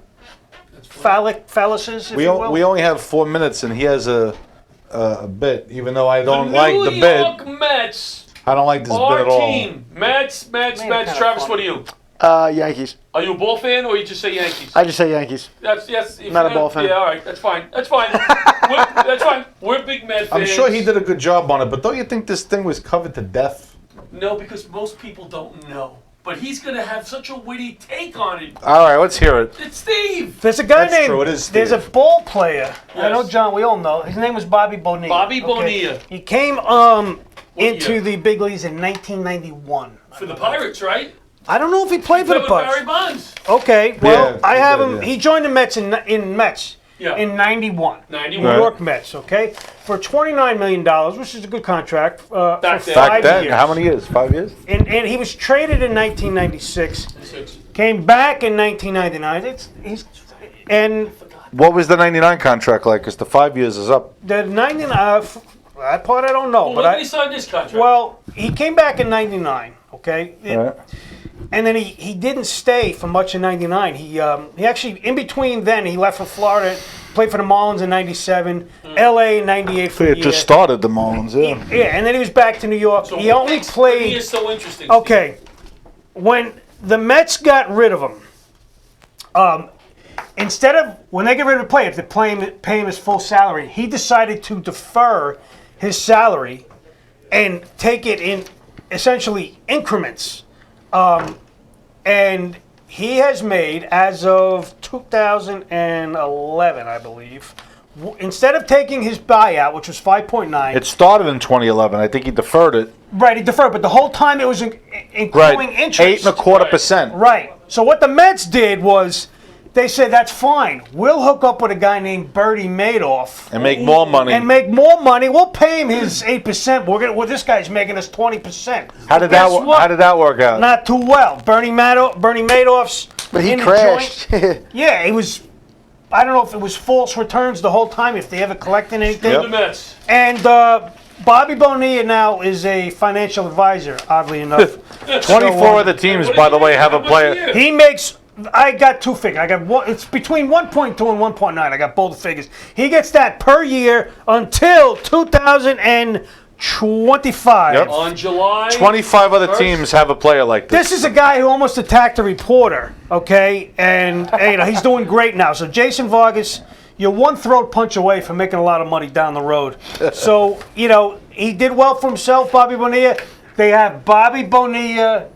S5: phalluses, if
S3: We,
S5: you will.
S3: we only have 4 minutes, and he has a bit. Even though I don't
S4: the
S3: like
S4: New
S3: the bit,
S4: York Mets.
S3: I don't like this bit
S4: Our
S3: at all.
S4: team. Mets.
S5: Made it kinda
S4: Travis,
S5: fun.
S4: what are you?
S2: Yankees.
S4: Are you a ball fan or you just say Yankees?
S2: I just say Yankees.
S4: That's yes. if
S2: Not
S4: you're
S2: a ball fan.
S4: Yeah, all right. That's fine. That's fine. That's fine. We're big Met fans.
S3: I'm sure he did a good job on it, but don't you think this thing was covered to death?
S4: No, because most people don't know. But he's going to have such a witty take on it.
S3: All right, let's hear it.
S4: It's Steve.
S5: There's a guy
S3: That's
S5: named.
S3: true, it is
S5: There's a
S3: Steve.
S5: ball player. I know
S4: Yes.
S5: John. We all know. His name was Bobby Bonilla.
S4: Bobby Bonilla.
S5: He came into
S4: year?
S5: the big leagues in 1991.
S4: For the Pirates, right?
S5: I don't know if he played for
S4: Played
S5: the
S4: with
S5: Pirates.
S4: Barry Bonds.
S5: Okay, well,
S3: Yeah,
S5: I
S3: he
S5: have
S3: did,
S5: him.
S3: yeah.
S5: He joined the Mets in Mets
S4: Yeah.
S5: in 91.
S4: 91.
S5: New York Mets, okay, for $29 million, which is a good contract for
S4: Back then.
S5: 5
S3: Back then,
S5: years.
S3: how many years? 5 years?
S5: And he was traded in 1996.
S4: 6.
S5: Came back in 1999. And
S3: What was the 99 contract like? Because the 5 years is up.
S5: the 99. That part I don't know,
S4: Well,
S5: but
S4: when did he sign this contract?
S5: well, he came back in 99. Okay.
S3: Right.
S5: And then he didn't stay for much in '99. He actually in between then he left for Florida, played for the Marlins in '97, LA in '98 for a
S3: It
S5: year.
S3: just started the Marlins, yeah.
S5: Yeah, and then he was back to New York.
S4: So
S5: he
S4: what
S5: only
S4: makes Bonilla
S5: played.
S4: so interesting?
S5: Okay, when the Mets got rid of him, instead of when they get rid of the player, if they pay him his full salary, he decided to defer his salary and take it in essentially increments. And he has made, as of 2011, I believe, instead of taking his buyout, which was 5.9,
S3: It started in 2011. I think he deferred it.
S5: right, he deferred, but the whole time it was including
S3: Right.
S5: interest.
S3: 8.25%.
S5: Right. So what the Mets did was they said, that's fine. We'll hook up with a guy named Bertie Madoff
S3: And make more money.
S5: and make more money. We'll pay him his 8%. Well, this guy's making us 20%.
S3: How did
S5: Guess
S3: that?
S5: what?
S3: How did that work out?
S5: Not too well. Bernie Madoff's.
S2: But he
S5: in the
S2: crashed.
S5: joint. Yeah, it was. I don't know if it was false returns the whole time, if they ever collected anything.
S3: Yep.
S4: The Mets.
S5: And Bobby Bonilla now is a financial advisor, oddly enough.
S3: 24 of the teams, by the way, have a player.
S5: He makes. I got two figures. I got one. It's between 1.2 and 1.9. I got both figures. He gets that per year until 25.
S3: Yep.
S4: On July
S3: 25 other
S4: 1st.
S3: teams have a player like this.
S5: This is a guy who almost attacked a reporter, okay? And he's doing great now. So Jason Vargas, you're one throat punch away from making a lot of money down the road. So, he did well for himself, Bobby Bonilla. They have Bobby Bonilla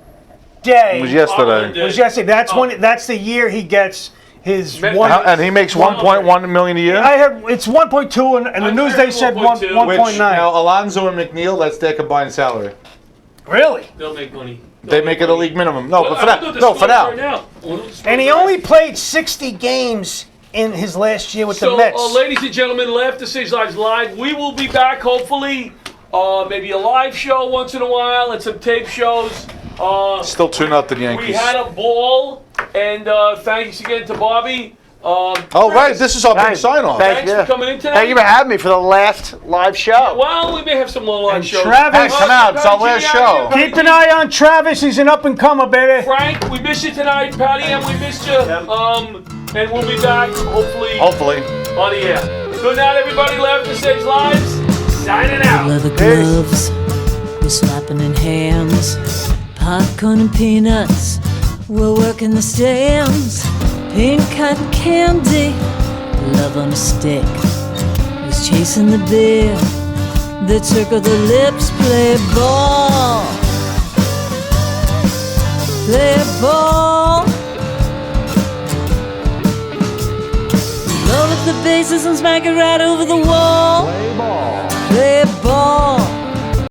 S5: Day.
S3: It was yesterday.
S5: It was yesterday. That's the year he gets his one.
S3: And he makes 1.1 million a year.
S5: I heard it's 1.2, and the news they said 1.9.
S3: Which, now, Alonzo and McNeil, that's their combined salary.
S5: Really?
S4: They'll make money.
S3: They make it a league minimum. No, but for
S4: I'm gonna do
S3: now.
S4: the
S3: No, for
S4: scores
S3: now.
S4: right We'll do the scores
S5: And he
S4: right
S5: only played 60 games in his last year with the
S4: So,
S5: Mets.
S4: ladies and gentlemen, Laughter Stage Live's live. We will be back, hopefully. Maybe a live show once in a while and some tape shows.
S3: Still 2-0 Yankees.
S4: We had a ball, and thanks again to Bobby.
S3: Oh, right. This is our big sign-off.
S4: Thanks for coming in tonight.
S2: Thank you for having me for the last live show.
S4: Well, we may have some more live
S5: And
S4: shows.
S5: Travis-
S3: Hey, come out. It's our last show.
S5: Keep an eye on Travis. He's an up-and-comer, baby.
S4: Frank, we missed you tonight. Patty M, we missed you. And we'll be back, hopefully,
S3: Hopefully.
S4: on the air. Good night, everybody. Laughter Stage Lives. Signing out.
S1: Leather gloves, we're slapping in hands. Popcorn and peanuts, we're working the stands. Pink cotton candy, love on a stick. Who's chasing the beer? That circle the lips, play ball. Play ball. Load up the bases and smack it right over the wall.